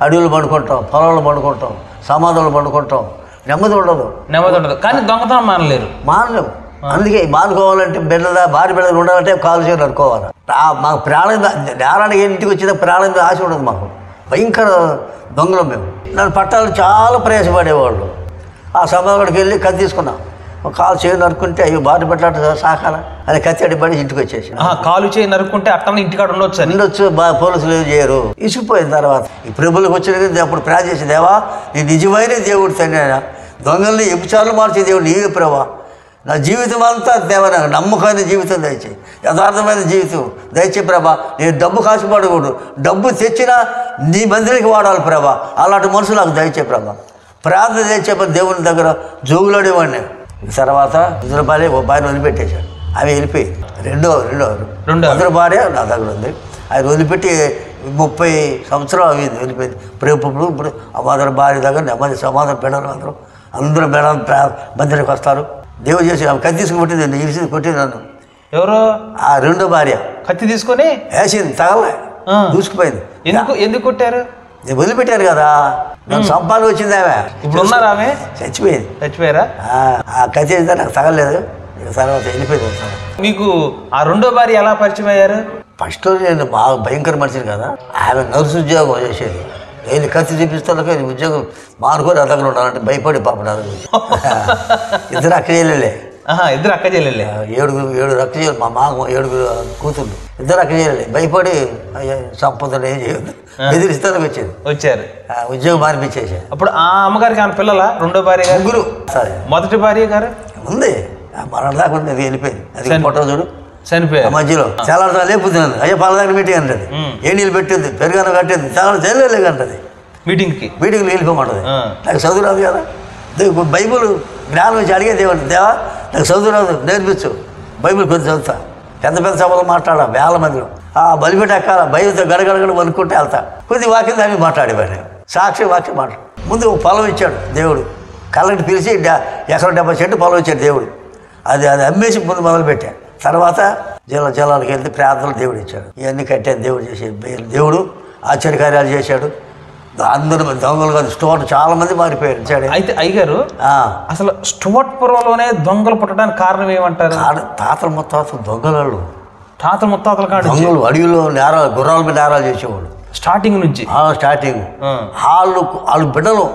అడవులు పండుకుంటాం, పొలాలు పండుకుంటాం, సమాధులు పండుకుంటాం, నెమ్మది ఉండదు. కానీ దొంగతనం మానలేము. అందుకే మానుకోవాలంటే భార్య బిడ్డ ఉండాలంటే కాలు చేసి నడుకోవాలి. మాకు ప్రాణం నేరానికి ఇంటికి వచ్చిన ప్రాణం మీద ఆశ ఉండదు. మాకు భయంకర దొంగలం మేము. నన్ను పట్టాలని చాలా ప్రయాసపడేవాళ్ళు. ఆ సమాధికి వెళ్ళి కత్తి తీసుకున్నాం. కాలు చేయి నరుక్కుంటే అయ్యో భార్య బిడ్డ సాకాల అని కత్తి అడిపడి ఇంటికి వచ్చేసి కాలు చేయి నరుక్కుంటే అట్లా ఇంటికాడ ఉండొచ్చు. పోలీసులు ఏం చేయరు. ఇసుకుపోయిన తర్వాత ఈ ప్రభులకు వచ్చిన అప్పుడు ప్రార్థన చేసి, దేవా నీ నిజమైన దేవుడు తండ్రి, దొంగల్ని ఎప్పుచార్లు మార్చే దేవుడు నీవే ప్రభా. నా జీవితం అంతా దేవా నాకు నమ్మకమైన జీవితం దయచేయి, యథార్థమైన జీవితం దయచేయి ప్రభా. నేను డబ్బు కాసిపడకూడదు, డబ్బు తెచ్చినా నీ మందిరికి వాడాలి ప్రభా. అలాంటి మనసు నాకు దయచేయి ప్రభా. ప్రార్థన చేసేప్పుడు దేవుని దగ్గర జోగులాడేవాడిని. తర్వాత ఇద్దరు భార్య ఒక భార్య వదిలిపెట్టేశాడు. ఆమె వెళ్ళిపోయి రెండో ఇద్దరు భార్య నా దగ్గర ఉంది. ఆయన వదిలిపెట్టి 30 సంవత్సరాలు అయింది వెళ్ళిపోయింది. ఇప్పుడు ఆ మదర్ భార్య దగ్గర నెమ్మది సమాధానం పెట్టారు. అందరూ మేడం మందిరికి వస్తారు. దేవుడు చేసి ఆమె కత్తి తీసుకుని కొట్టింది, ఇరిసి కొట్టింది నన్ను. ఎవరు? ఆ రెండో భార్య కత్తి తీసుకొని వేసింది, తగలే, దూసుకుపోయింది. ఎందుకు కొట్టారు? నేను వదిలిపెట్టారు కదా, నాకు సంపాదన వచ్చింది. ఆమె ఇప్పుడు ఉన్నారా? ఆమె చచ్చిపోయారా? ఆ కత్తి అయితే నాకు తగలేదు. తర్వాత వెళ్ళిపోయింది. మీకు ఆ రెండో భార్య ఎలా పరిచయం అయ్యారు? ఫస్ట్ నేను బాగా భయంకర మనిషిని కదా. ఆమె నర్సు ఉద్యోగం చేసేది. నేను కత్తి చూపిస్తాను, ఉద్యోగం మానుకొని నా దగ్గర ఉండాలంటే భయపడి పాప నా దగ్గర. ఇద్దరు అక్క చెల్లెలే. ఏడు అక్క చెల్లెలు. మా మామ 7 కూతుర్లు, ఇద్దరు అక్క చెల్లెలే. భయపడి సంపదలు ఏం చేయొద్దు ఎదిరిస్తానికి వచ్చారు. ఉద్యోగం మానిపించేసి. అప్పుడు ఆ అమ్మగారికి ఆమె పిల్లల రెండో భార్య ముగ్గురు. సరే, మొదటి భార్య గారు ఉంది, మరణం దాకా ఉంది, అది వెళ్ళిపోయింది. అది ఫోటో చూడు, చనిపోయారు. మధ్యలో చాలా లేపుతున్నాను. అయ్యో పాల దగ్గర మీటింగ్ అంటది, ఏ నీళ్ళు పెట్టింది, పెరుగాను కట్టింది, చాలా చేయలేదు అంటది. మీటింగ్కి వెళ్ళిపోమంటది. నాకు చదువు రాదు కదా. బైబుల్ జ్ఞానం వచ్చి అడిగే దేవుడు, దేవా నాకు చదువు రాదు, నేర్పించు, బైబుల్ కొంచెం చదువుతా. పెద్ద సభలు మాట్లాడా, వేల మందిలో బలిపెట్టి ఎక్కాల, బైబిల్తో గడగడగడ వనుక్కుంటే వెళ్తా. కొద్ది వాక్యం దానికి మాట్లాడేవాడు, సాక్షి వాక్యం మాట్లాడు. ముందు పొలం ఇచ్చాడు దేవుడు, కళ్ళకి పిలిచి ఎకరం 70 సెంటు పొలం ఇచ్చాడు దేవుడు. అది అమ్మేసి ముందు మొదలుపెట్టాడు. తర్వాత జిల్లాలకు వెళ్తే ప్రార్థనలు దేవుడు ఇచ్చాడు. ఇవన్నీ కట్టాను దేవుడు చేసే. దేవుడు ఆశ్చర్యకార్యాలు చేశాడు. అందరూ దొంగలు కాదు, స్టోర్ చాలా మంది మారిపోయారు. అయితే అయ్యగారు, అసలు స్టోట్పురంలోనే దొంగలు పుట్టడానికి కారణం ఏమంటారు? తాతల ముత్తాతలు దొంగలు. తాతల ముత్తాతల కాదు దొంగలు. అడవిలో నేరాలు, గుర్రాల మీద నేరాలు చేసేవాళ్ళు స్టార్టింగ్ నుంచి. వాళ్ళు బిడ్డలు,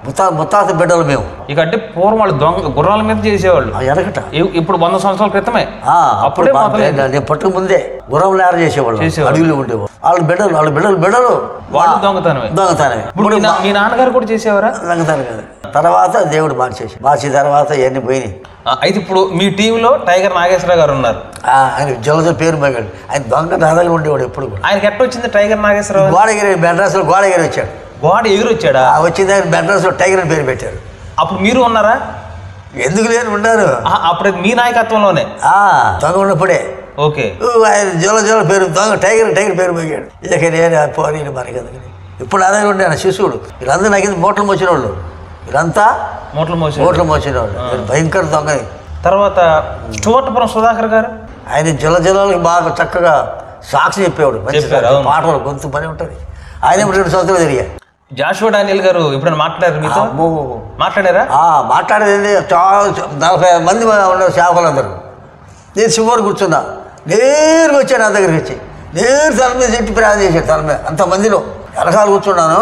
ముత్తాత బిడ్డలు మేము. ఇక అంటే పూర్వం వాళ్ళు గుర్రాల మీద చేసేవాళ్ళు ఎనకట. ఇప్పుడు 100 సంవత్సరాల క్రితమే. అప్పుడే నేను పట్టుకు ముందే గుర్రం నేర చేసేవాళ్ళు, అడవిలో ఉండేవాళ్ళు. వాళ్ళ బిడ్డలు వాళ్ళు దొంగతనమే. ఇప్పుడు మీ నాన్నగారు కూడా చేసేవారా? దొంగతనం కదా. తర్వాత దేవుడు మార్చిన తర్వాత ఇవన్నీ పోయినాయి. అయితే ఇప్పుడు మీ టీంలో టైగర్ నాగేశ్వరరావు గారు ఉన్నారు. ఆయన జలజ పేరు పోయాడు. ఆయన దొంగ నా దగ్గర ఉండేవాడు ఎప్పుడు. ఆయనకి ఎట్లా వచ్చింది టైగర్ నాగేశ్వరరావు? గోడగిరి, మెడ్రాస్లో గోడగిరి వచ్చాడు. వచ్చాడా? వచ్చింది ఆయన మెడ్రాస్లో టైగర్ అని పేరు పెట్టారు. అప్పుడు మీరు ఉన్నారా? ఎందుకు లేని ఉన్నారు. అప్పుడు మీ నాయకత్వంలోనే దొంగ ఉన్నప్పుడే. ఓకే. ఆయన జల పేరు దొంగ టైగర్ పేరు పోయాడు. ఇక నేను పోనీ మనకి ఎందుకని. ఇప్పుడు నా దగ్గర ఉండే ఆయన శిశువుడు. వీళ్ళందరూ నాకు మూటలు మోసిన వాళ్ళు. వీళ్ళంతా మూటలు మోసిన వాళ్ళు. భయంకర దొంగని. తర్వాత స్టోట్పురం సుధాకర్ గారు, ఆయన జిల్లాలకు బాగా చక్కగా సాక్షి చెప్పేవాడు. పాటలు గొంతు పని ఉంటుంది. ఆయన 2 సంవత్సరాలు తిరిగారు. జాషువా డానియల్ గారు ఎప్పుడైనా మాట్లాడారు మీతో? మాట్లాడారా? మాట్లాడేది చాలా 40 మంది ఉన్నారు సేవకులందరూ. నేను శివుడు కూర్చున్నా, నేరుగా వచ్చాను నా దగ్గరికి వచ్చి, నేరు తల మీద చెట్టు ప్రయాణం చేశాడు. తల మీద అంతమందిలో వెనకాల కూర్చున్నాను.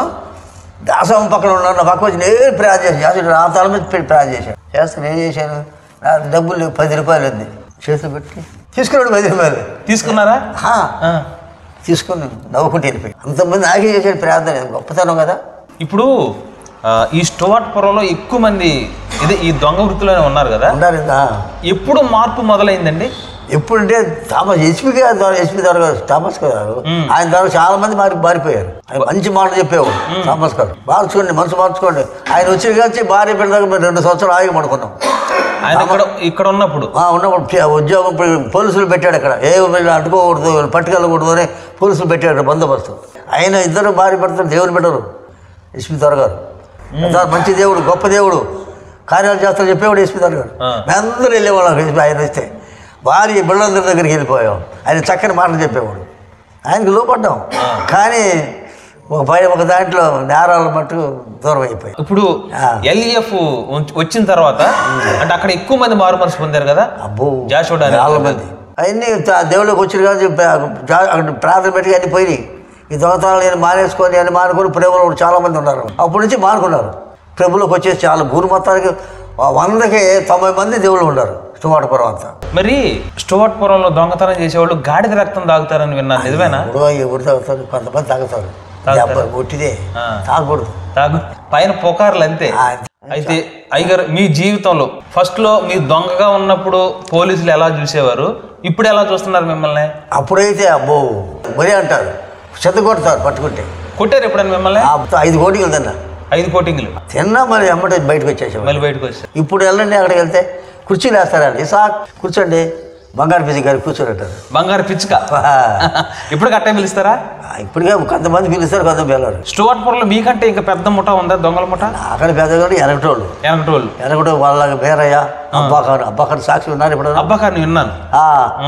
దాసం పక్కన ఉన్నాను, నా పక్క వచ్చి నేరు ప్రయాణం చేశాను. జాసుడు నా తల మీద పెట్టి ప్రయాణం చేశాను. చేస్తే నేను చేశాను, నా డబ్బులు 10 రూపాయలు ఉంది చేతిలో పెట్టి తీసుకున్నాడు. 10 రూపాయలు తీసుకున్నారా? తీసుకుని నవ్వుకుంటూ వెళ్ళిపోయి. అంతమంది నాకే చేసేది ప్రార్థన, గొప్పతనం కదా. ఇప్పుడు ఈ స్టోట్పురంలో ఎక్కువ మంది ఈ దొంగ వృత్తిలోనే ఉన్నారు కదా. ఉన్నారు. ఎప్పుడు మార్పు మొదలైందండి? ఎప్పుడంటే థామస్ ఎస్పీ గారు థామస్ గారు ఆయన ద్వారా చాలా మంది మారిపోయారు. ఆయన మంచి మాటలు చెప్పేవాడు థామస్ గారు. మార్చుకోండి, మనసు మార్చుకోండి. ఆయన వచ్చిన కానీ భార్య పిల్లలకు మేము 2 సంవత్సరాలు ఆగి పడుకున్నాం. ఆయన ఇక్కడ ఉన్నప్పుడు ఉద్యోగం పోలీసులు పెట్టాడు అక్కడ. ఏ అడ్డుకోకూడదు, పట్టుకెళ్ళకూడదు అని పోలీసులు పెట్టాడు బందోబస్తు. ఆయన ఇద్దరు భార్య భర్తలు దేవుని పెట్టరు. ఎస్పీ గారు మంచి దేవుడు, గొప్ప దేవుడు, కార్యాలు చేస్తారు చెప్పేవాడు ఎస్పీ గారు. మేమందరూ వెళ్ళేవాళ్ళం ఆయన వస్తే. భార్య బిళ్ళందరి దగ్గరికి వెళ్ళిపోయాం. ఆయన చక్కని మాటలు చెప్పేవాడు. ఆయనకు లోపడ్డాం, కానీ ఒక దాంట్లో నేరాల మట్టు దూరం అయిపోయాయి. ఇప్పుడు LEF వచ్చిన తర్వాత అంటే అక్కడ ఎక్కువ మంది మారు మనసు పొందారు కదా. అబ్బో, చాలా మంది. అవన్నీ దేవుళ్ళకి వచ్చిన కానీ అక్కడ ప్రార్థన పెట్టి అన్ని పోయినాయి. ఈ దొంగతనాలు నేను మానేసుకొని అని మానుకొని ప్రభువులు చాలామంది ఉన్నారు. అప్పటి నుంచి మానుకున్నారు. ప్రభువులకు వచ్చేసి చాలా ఊరు మొత్తానికి 100కి 90 మంది దేవుళ్ళు ఉన్నారు స్టువర్ట్పురం అంతా. మరి స్టువర్ట్పురంలో దొంగతనం చేసేవాళ్ళు గాడిద రక్తం తాగుతారని విన్నాను, నిజమేనా? ఎవరు తాగుతారు? కొంతమంది తాగుతారు. ఒట్టిదే తాగకూడదు. పైన పుకార్లు అంతే. అయితే అయ్యగారు, మీ జీవితంలో ఫస్ట్లో మీరు దొంగగా ఉన్నప్పుడు పోలీసులు ఎలా చూసేవారు, ఇప్పుడు ఎలా చూస్తున్నారు మిమ్మల్ని? అప్పుడైతే అబ్బో మరీ అంటారు, చెత్త కొడతారు పట్టుకుంటే. కొట్టారు ఎప్పుడైనా మిమ్మల్ని? 5 కోటింగ్లు తిన్నా. 5 కోటింగ్లు తిన్నా, మరి అమ్మటే బయటకు వచ్చేసాం. మళ్ళీ బయటకు వచ్చారు. ఇప్పుడు వెళ్ళండి, అక్కడికి వెళ్తే కుర్చీలు వేస్తారండి. కూర్చోండి, బంగారు పిచ్చి గారు కూర్చోరంటారు. బంగారు పిచ్చుక ఇప్పుడు కట్టే పిలుస్తారా? ఇప్పటికే కొంతమంది పిలుస్తారు, కొంతమంది పిల్లలు. స్టువర్ట్పురంలో మీకంటే ఇంకా పెద్ద ముఠ ఉందా, దొంగల ముఠ? అక్కడ పెద్దగా ఎనకటోళ్ళు వాళ్ళ బేరయ్య, అబ్బాఖాన్ సాక్షి ఉన్నారు. ఇప్పుడు అబ్బాఖాన్ విన్నాను.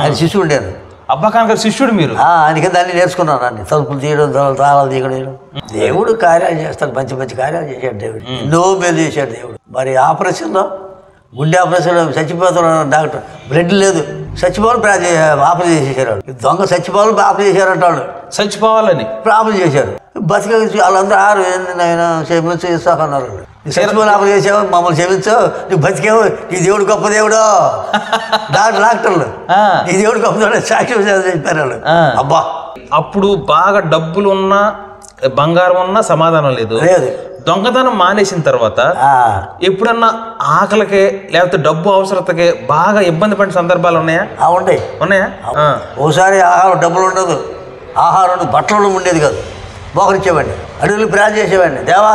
ఆయన శిష్యుడు ఉండేది. అబ్బాఖాన్ గారు శిష్యుడు మీరు? ఆయనకి దాన్ని నేర్చుకున్నాను. అన్ని తలుపులు తీయడం, తాళాలు తీయడం. దేవుడు కార్యాలు చేస్తాడు, మంచి మంచి కార్యాలు చేశాడు దేవుడు. ఎన్నో మేలు చేశాడు దేవుడు. మరి ఆపరేషన్లో, గుండె ఆపరేషన్లో చచ్చిపోతున్నాడు డాక్టర్, బ్లడ్ లేదు, చచ్చిపోవాలి ఆపరేషన్ చేసేసారు. దొంగ చచ్చిపోవాలి ఆపరేషన్ చేశారంటాడు. చచ్చిపోవాలని ఆపరేషన్ చేశారు. బతిక వాళ్ళందరూ ఆయన క్షమించు ఇస్తాకన్నారు. చచ్చిపోవాలి ఆపరేషన్ చేసావు, మమ్మల్ని క్షమించావు, నువ్వు బతికేవు, నీ దేవుడు గొప్ప దేవుడు. డాక్టర్లు నీ దేవుడు గొప్ప దేవుడు సాక్ష్యం చెప్పారు వాళ్ళు. అబ్బా, అప్పుడు బాగా డబ్బులు ఉన్నా, బంగారం ఉన్నా సమాధానం లేదు. దొంగతనం మానేసిన తర్వాత ఎప్పుడన్నా ఆకలికే లేకపోతే డబ్బు అవసరతకే బాగా ఇబ్బంది పడిన సందర్భాలు ఉన్నాయా? ఉన్నాయా? ఓసారి ఆహారం డబ్బులు ఉండదు, ఆహారం బట్టలు ఉండేది కాదు, మోకరిచ్చేవాడిని, అడవులు ప్రయాణం చేసేవాడిని. దేవా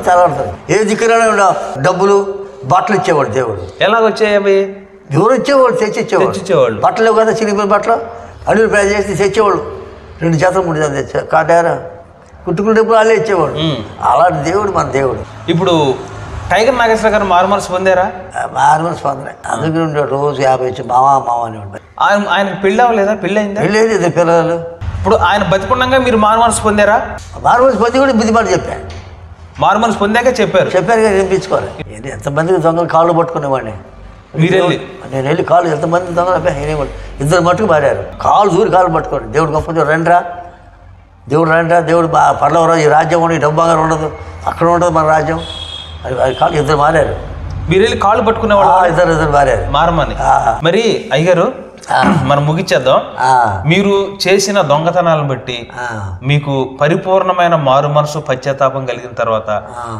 తెలవడుతుంది. ఏ దిక్కున డబ్బులు బట్టలు ఇచ్చేవాడు దేవుడు. ఎలాగొచ్చాయి? ఎవరు ఇచ్చేవాడు, తెచ్చిచ్చేవాడు. బట్టలు కదా, చిరిగిపోయిన బట్టలు అడవులు ప్రయాణం చేసి తెచ్చేవాడు. 2 జతలు 3 జతలు తెచ్చేవాడు. కాటారా కుట్టుకున్న డబ్బులు వాళ్ళే ఇచ్చేవాడు. అలాంటి దేవుడు మన దేవుడు. ఇప్పుడు టైగర్ నాగేశ్వర గారు మారు మనసు పొందారా? మారు మనసు పొందలే. అందుకని ఉండేవాడు, రోజు 50 ఇచ్చి మావా అనేవాడు. ఆయనకు పెళ్ళి అవ్వలేదా? పెళ్ళి అయిందా? పెళ్ళేది, 2 పిల్లలు. ఇప్పుడు ఆయన బతికుండగా మీరు మారు మనసు పొందారా? మారు మనసు పొంది కూడా బుద్ధి మాట చెప్పాను. మారు మనసు పొందాక చెప్పారు కదా, వినిపించుకోవాలి. ఎంతమందికి దొంగలు కాళ్ళు పట్టుకునేవాడిని. నేను వెళ్ళి కాళ్ళు ఎంతమంది దొంగలు వినేవాడు. 2 మట్టుకు మారారు. కాళ్ళు దూరి కాళ్ళు పట్టుకోండి. దేవుడు గొప్ప రండిరా, దేవుడు రండిరా, దేవుడు పర్లవరా, ఈ రాజ్యం ఉండదు, ఈ డబ్బు బంగారం ఉండదు, అక్కడ ఉండదు మన రాజ్యం. అది కాళ్ళు 2 మారారు. మీరు వెళ్ళి కాళ్ళు పట్టుకునేవాళ్ళు? 2 మారారు. మారమని. మరి అయ్యగారు, మనం ముగిచ్చేద్దాం. మీరు చేసిన దొంగతనాలను బట్టి మీకు పరిపూర్ణమైన మారు మనసు, పశ్చాత్తాపం కలిగిన తర్వాత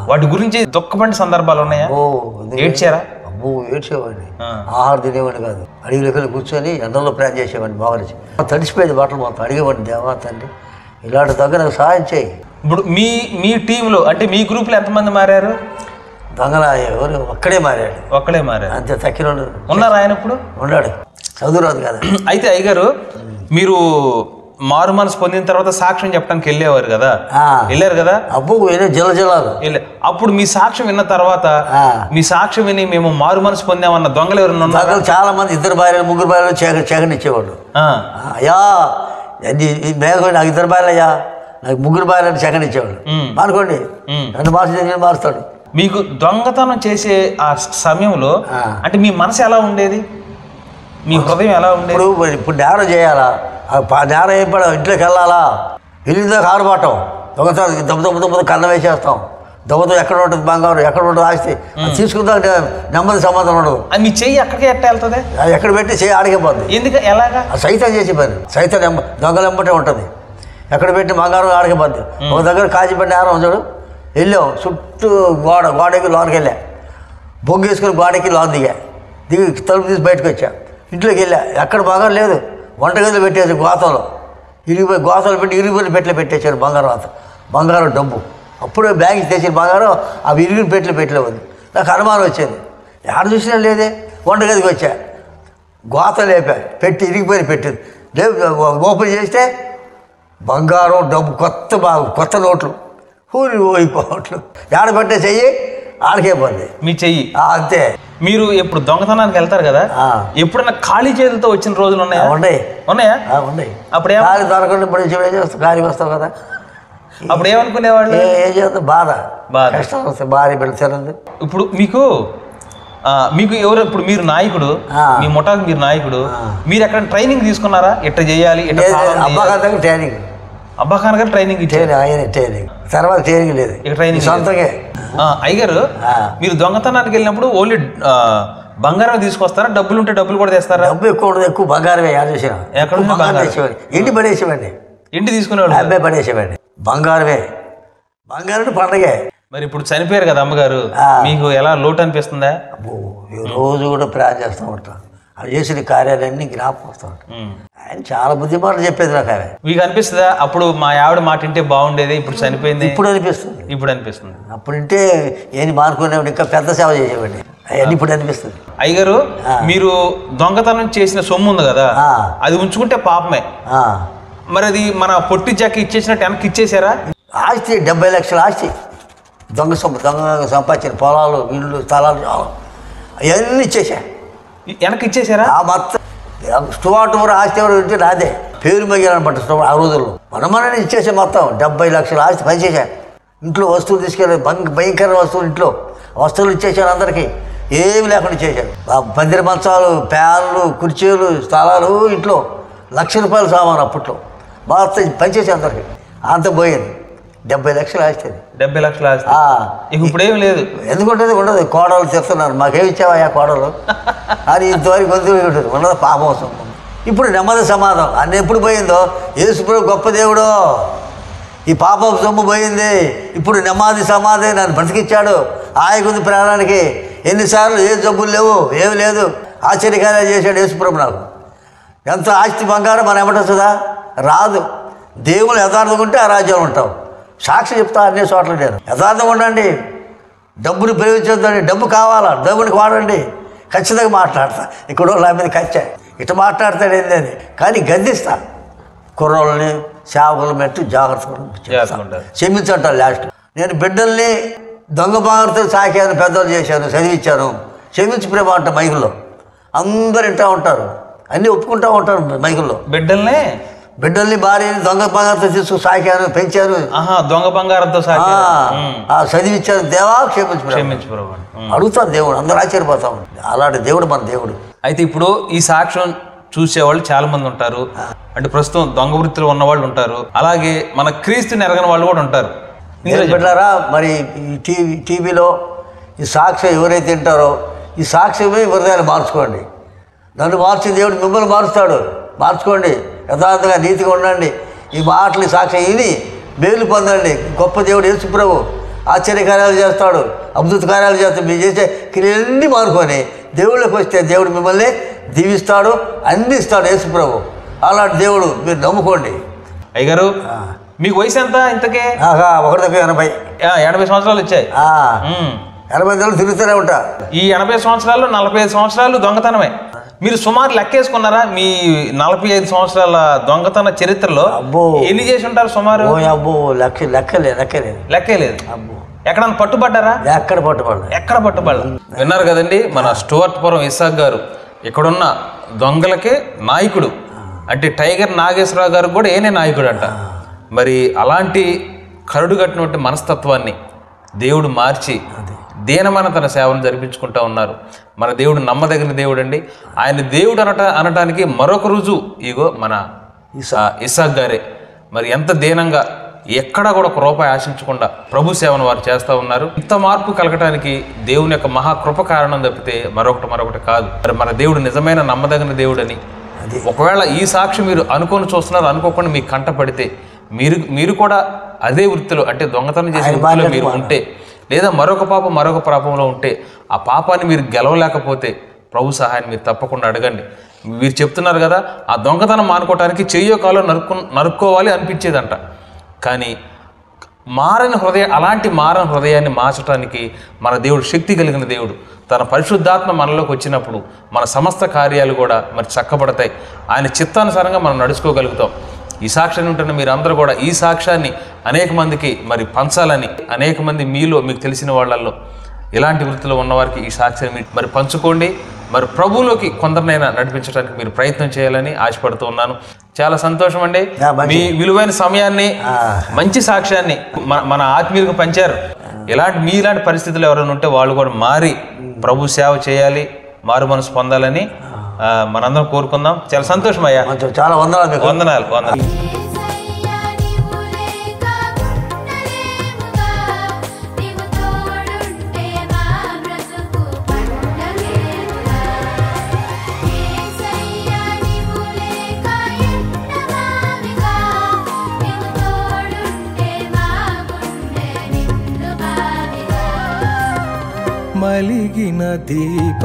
వాటి గురించి దుఃఖపడిన సందర్భాలు ఉన్నాయా? ఏడ్చారా? అబ్బో, ఏడ్చేవాడిని. ఆహారం తినేవాడిని కాదు. అడవిలోకి వెళ్ళి కూర్చొని ఎండల్లో ప్రయాణం చేసేవాడిని. మోగరిచి తడిసిపోయేది బట్టలు మొత్తం. అడిగేవాడిని, దేవా తండ్రి ఇలాంటి దగ్గర నాకు సహాయం చేయి. ఇప్పుడు మీ టీంలో అంటే మీ గ్రూప్లో ఎంతమంది మారారు? దొంగల ఎవరు ఒక్కడే మారాడు. అంతే, తక్కిన ఉన్నారు. ఆయన ఇప్పుడు ఉన్నాడు, చదువురాదు కదా. అయితే అయ్యగారు, మీరు మారు మనసు పొందిన తర్వాత సాక్ష్యం చెప్పడానికి వెళ్ళేవారు కదా, వెళ్ళారు కదా? అబ్బో, జిల్లాలు. అప్పుడు మీ సాక్ష్యం విన్న తర్వాత, మీ సాక్ష్యం విని మేము మారు మనసు పొందామన్న దొంగలు ఎవరు ఉన్నారు? చాలా మంది, 2 భార్యలు 3 భార్యలు చేకనిచ్చేవాళ్ళు. అయ్యా మేఘ నాకు 2 భార్యలయ్యా, నాకు 3 భార్యలు చేకనిచ్చేవాళ్ళు. అనుకోండి, 2 మాసాలు మారుస్తాడు. మీకు దొంగతనం చేసే ఆ సమయంలో అంటే మీ మనసు ఎలా ఉండేది, మీ హృదయం ఎలా ఉండేది? ఇప్పుడు నేరం చేయాలా, నేరం అయిపోయి ఇంట్లోకి వెళ్ళాలా, వెళ్ళిందా ఆడబాటం, దొంగతనం దెబ్బ కన్నం వేసేస్తాం. దొంగతో ఎక్కడ ఉంటుంది బంగారం, ఎక్కడ ఉంటుంది ఆస్తి, తీసుకుందా నెమ్మది సంబంధం ఉండదు. మీ చెయ్యి ఎక్కడికి ఎట్ట వెళ్తుంది? ఎక్కడ పెట్టి చెయ్యి ఆడిపోద్ది. ఎందుకు? ఎలాగా? సైతం చేసే పని. సైతం దొంగలెంబటే ఉంటుంది. ఎక్కడ పెట్టి బంగారం ఆడిపోద్ది. ఒక దగ్గర కాజీపట్టి నేరం చూడు, వెళ్ళాం, చుట్టూ గోడకి లోనికి వెళ్ళా, బొగ్గు వేసుకుని గోడకి లోన్ దిగి తలుపు తీసి బయటకు వచ్చా. ఇంట్లోకి వెళ్ళా, ఎక్కడ బంగారం లేదు. వంటగదిలో పెట్టేసి గోతంలో ఇరిగిపోయి గోతాలు పెట్టి ఇరిగిపోయిన పెట్టెలు పెట్టేశారు బంగారం అంతా, బంగారం డబ్బు. అప్పుడే బ్యాంక్కి తెచ్చిన బంగారం అవి ఇరిగిన పెట్టెలో ఉంది. నాకు అనుమానం వచ్చేది, ఎక్కడ చూసినా లేదే. వంటగదికి వచ్చా, గోత లేపా, పెట్టి ఇరిగిపోయిన పెట్టింది లేవు. ఓపెన్ చేస్తే బంగారం డబ్బు, కొత్త నోట్లు, ఊరి పోయిపోట్లు. ఏడ పెట్టే చెయ్యి ఆడకే పోంది మీ చెయ్యి అంతే. మీరు ఎప్పుడు దొంగతనానికి వెళ్తారు కదా, ఎప్పుడన్నా ఖాళీ చేతులతో వచ్చిన రోజులు ఉన్నాయా? ఉన్నాయి. ఉన్నాయి. అప్పుడు ఖాళీ దొరకకుండా ఇప్పుడు ఏం చేస్తావు, ఖాళీ వస్తావు కదా. అప్పుడు ఏమనుకునేవాళ్ళు? ఏం చేస్తాం, బాధ కష్టం వస్తాయి, భార్య పెడతారు. ఇప్పుడు మీకు ఎవరు, ఇప్పుడు మీరు నాయకుడు, మీ ముఠాకు మీరు నాయకుడు, మీరు ఎక్కడ ట్రైనింగ్ తీసుకున్నారా? ఎట్లా చేయాలి? అబ్బాయి ట్రైనింగ్, అబ్బాఖాన్ గారు ట్రైనింగ్ ఇచ్చారు. ఆయన ట్రైనింగ్ తర్వాత ట్రైనింగ్ లేదు, ట్రైనింగ్ సొంతగా. అయ్యగారు, మీరు దొంగతనానికి వెళ్ళినప్పుడు ఓన్లీ బంగారం తీసుకొస్తారా? డబ్బులు ఉంటే డబ్బులు కూడా తెస్తారా? డబ్బు ఎక్కువ బంగారమే. ఎక్కడ ఇంటి పడేసేవాడిని, ఇంటి తీసుకునేవాళ్ళు, అబ్బాయి పడేసేవాడిని. బంగారమే, బంగారం పండగే. మరి ఇప్పుడు చనిపోయారు కదా అమ్మగారు, మీకు ఎలా లోటు అనిపిస్తుందా? రోజు కూడా ప్రయాణం చేస్తూ ఉంటాను, అది చేసిన కార్యాలన్నీ జ్ఞాపకం వస్తూ ఉంటాను. ఆయన చాలా బుద్ధిమాటలు చెప్పేది నాకు. ఆమె మీకు అనిపిస్తుందా అప్పుడు మా ఆవిడ మాట వింటే బాగుండేది, ఇప్పుడు చనిపోయింది? ఇప్పుడు అనిపిస్తుంది. అప్పుడు వింటే ఏది మానుకునేవాడు, ఇంకా పెద్ద సేవ చేసేవాడిని. అవన్నీ ఇప్పుడు అనిపిస్తుంది. అయ్యగారు, మీరు దొంగతనం చేసిన సొమ్ము ఉంది కదా, అది ఉంచుకుంటే పాపమే. మరి అది మన పొట్టి జాకి ఇచ్చేసినట్టు వెనక్కి ఇచ్చేసారా? ఆస్తి 70 లక్షల ఆస్తి, దొంగ సంపాదించిన పొలాలు, ఇళ్ళు, స్థలాలు అవన్నీ ఇచ్చేసా. వెనక్కి ఇచ్చేసారా? మొత్తం స్టువార్ట్ ఆస్తి ఎవరు ఉంటే నాదే, పేరు మగిలనమాట స్టువార్ట్. ఆ రోజుల్లో మనమనే ఇచ్చేసా. మొత్తం 70 లక్షల ఆస్తి పనిచేశాను. ఇంట్లో వస్తువులు తీసుకెళ్ళి భయంకర వస్తువులు, ఇంట్లో వస్తువులు ఇచ్చేసాను అందరికీ, ఏమి లేకుండా ఇచ్చేసాను. పందిరి మంచాలు, ఫ్యాన్లు, కుర్చీలు, స్థలాలు, ఇంట్లో ₹1,00,000 సామాను అప్పట్లో బాగా పనిచేసే అందరికి. అంత పోయింది 70 లక్షలు ఆస్తి. 70 లక్షల ఆస్తి ఇప్పుడు ఏమి లేదు. ఎందుకుంటుంది? ఉండదు. కోడలు చెప్తున్నారు, మాకేమి ఇచ్చావా కోడలు అని ఇంతవరకు ఉంటుంది. ఉండదు, పాపం. ఇప్పుడు నెమ్మది సమాధం అన్ని ఎప్పుడు పోయిందో, యేసుప్రభు గొప్ప దేవుడు, ఈ పాపం సొమ్ము పోయింది. ఇప్పుడు నెమ్మది సమాధి నన్ను బ్రతికిచ్చాడు, ఆయకుంది ప్రాణానికి. ఎన్నిసార్లు ఏ జబ్బులు లేవు, ఏమి లేదు, ఆశ్చర్యకార్యాలు చేశాడు యేసుప్రభు నాకు. ఎంత ఆస్తి బంగారం మనం ఏమంటుందా? రాదు. దేవుడు యథార్థంగా ఉంటే ఆ రాజ్యంలో ఉంటాం. సాక్షి చెప్తా అన్ని చోట్ల నేను. యథార్థంగా ఉండండి, డబ్బుని ప్రేమించొద్దండి, డబ్బు కావాలా, డబ్బునికి వాడండి. ఖచ్చితంగా మాట్లాడతా. ఇక్కడ నా మీద ఖర్చా ఇట్లా మాట్లాడతాడు ఏందని, కానీ గద్దిస్తా. కుర్రోళ్ళని, సేవకుల మెట్టు జాగ్రత్తగా క్షమించంటారు. లాస్ట్ నేను బిడ్డల్ని దొంగ బాగా సాకాను, పెద్దలు చేశాను, చదివించాను, క్షమించి ప్రేమ అంట మైకుల్లో అందరు వింటూ ఉంటారు, అన్నీ ఒప్పుకుంటూ ఉంటారు మైకుల్లో. బిడ్డల్ని భార్యని దొంగ బంగారంతో తీసుకు సాకాను, పెంచాను, దొంగ బంగారంతో చదివించాను. దేవా క్షమించు అడుగుతాను. దేవుడు అందరూ ఆశ్చర్యపోతా ఉంటారు. అలాంటి దేవుడు మన దేవుడు. అయితే ఇప్పుడు ఈ సాక్ష్యం చూసేవాళ్ళు చాలా మంది ఉంటారు, అంటే ప్రస్తుతం దొంగ వృత్తిలో ఉన్నవాళ్ళు ఉంటారు, అలాగే మన క్రీస్తుని ఎరగని వాళ్ళు కూడా ఉంటారు. బిడ్డారా, మరి ఈ టీవీలో ఈ సాక్ష్యం ఎవరైతే తింటారో, ఈ సాక్ష్యమే హృదయాన్ని మార్చుకోండి. నన్ను మార్చిన దేవుడు మిమ్మల్ని మారుస్తాడు. మార్చుకోండి, యథార్థంగా నీతిగా ఉండండి. ఈ మాటలు సాక్ష్యం విని మేలు పొందండి. గొప్ప దేవుడు యేసుప్రభు ఆశ్చర్యకార్యాలు చేస్తాడు, అద్భుత కార్యాలు చేస్తాడు. మీరు చేసే క్రియలన్నీ మారుకొని దేవుళ్ళకి వస్తే దేవుడు మిమ్మల్ని దీవిస్తాడు, అందిస్తాడు యేసుప్రభు. అలాంటి దేవుడు మీరు నమ్ముకోండి. అయ్యగారు, మీకు వయసు ఎంత ఇంతకే? 80 సంవత్సరాలు వచ్చాయి. 80 నెలలు తిరుగుతూనే ఉంటా. ఈ 80 సంవత్సరాలు 45 సంవత్సరాలు దొంగతనమే. మీరు సుమారు లెక్కేసుకున్నారా మీ 45 సంవత్సరాల దొంగతన చరిత్రలో ఎన్ని చేసి ఉంటారు సుమారు? లెక్కలేదు. ఎక్కడన్నా పట్టుబడ్డారా? ఎక్కడ పట్టుబడ్డా. విన్నారు కదండి, మన స్టువర్ట్పురం ఇసాక్ గారు ఇక్కడున్న దొంగలకే నాయకుడు. అంటే టైగర్ నాగేశ్వరరావు గారు కూడా ఏనే నాయకుడు అంట. మరి అలాంటి కరుడు కట్టినటువంటి మనస్తత్వాన్ని దేవుడు మార్చి దీనమైన తన సేవను జరిపించుకుంటూ ఉన్నారు. మన దేవుడు నమ్మదగిన దేవుడు అండి. ఆయన దేవుడు అనటానికి మరొక రుజువు ఇగో మన ఇసాక్ గారే. మరి ఎంత దీనంగా, ఎక్కడా కూడా ఒక రూపాయి ఆశించకుండా ప్రభు సేవను వారు చేస్తూ ఉన్నారు. ఇంత మార్పు కలగటానికి దేవుని యొక్క మహాకృప కారణం తప్పితే మరొకటి కాదు. మరి మన దేవుడు నిజమైన నమ్మదగిన దేవుడని ఒకవేళ ఈ సాక్షి మీరు అనుకొని చూస్తున్నారు, అనుకోకుండా మీకు కంట పడితే మీరు కూడా అదే వృత్తిలో, అంటే దొంగతనం చేసే వృత్తిలో మీరు ఉంటే, లేదా మరొక పాపంలో ఉంటే, ఆ పాపాన్ని మీరు గెలవలేకపోతే ప్రభు సహాయాన్ని మీరు తప్పకుండా అడగండి. వీరు చెప్తున్నారు కదా, ఆ దొంగతనం మానుకోవటానికి చెయ్యో కాలో నరుక్కోవాలి అనిపించేదంట. కానీ అలాంటి మారని హృదయాన్ని మార్చడానికి మన దేవుడు శక్తి కలిగిన దేవుడు. తన పరిశుద్ధాత్మ మనలోకి వచ్చినప్పుడు మన సమస్త కార్యాలు కూడా మరి చక్కబడతాయి. ఆయన చిత్తానుసారంగా మనం నడుచుకోగలుగుతాం. ఈ సాక్ష్యాన్ని ఉంటున్న మీరందరూ కూడా ఈ సాక్ష్యాన్ని అనేక మందికి మరి పంచాలని, అనేక మంది మీలో మీకు తెలిసిన వాళ్ళల్లో ఇలాంటి వృత్తిలో ఉన్నవారికి ఈ సాక్ష్యాన్ని మరి పంచుకోండి. మరి ప్రభువులోకి కొందరినైనా నడిపించడానికి మీరు ప్రయత్నం చేయాలని ఆశపడుతూ ఉన్నాను. చాలా సంతోషం అండి. మీ విలువైన సమయాన్ని, మంచి సాక్ష్యాన్ని మన ఆత్మీయులకు పంచారు. మీలాంటి పరిస్థితులు ఎవరైనా ఉంటే వాళ్ళు కూడా మారి ప్రభు సేవ చేయాలి, మారు మనసు పొందాలని మనందరం కోరుకుందాం. చాలా సంతోషం అయ్యా. చాలా వందనాలు. వందనాలు. మలిగిన దీప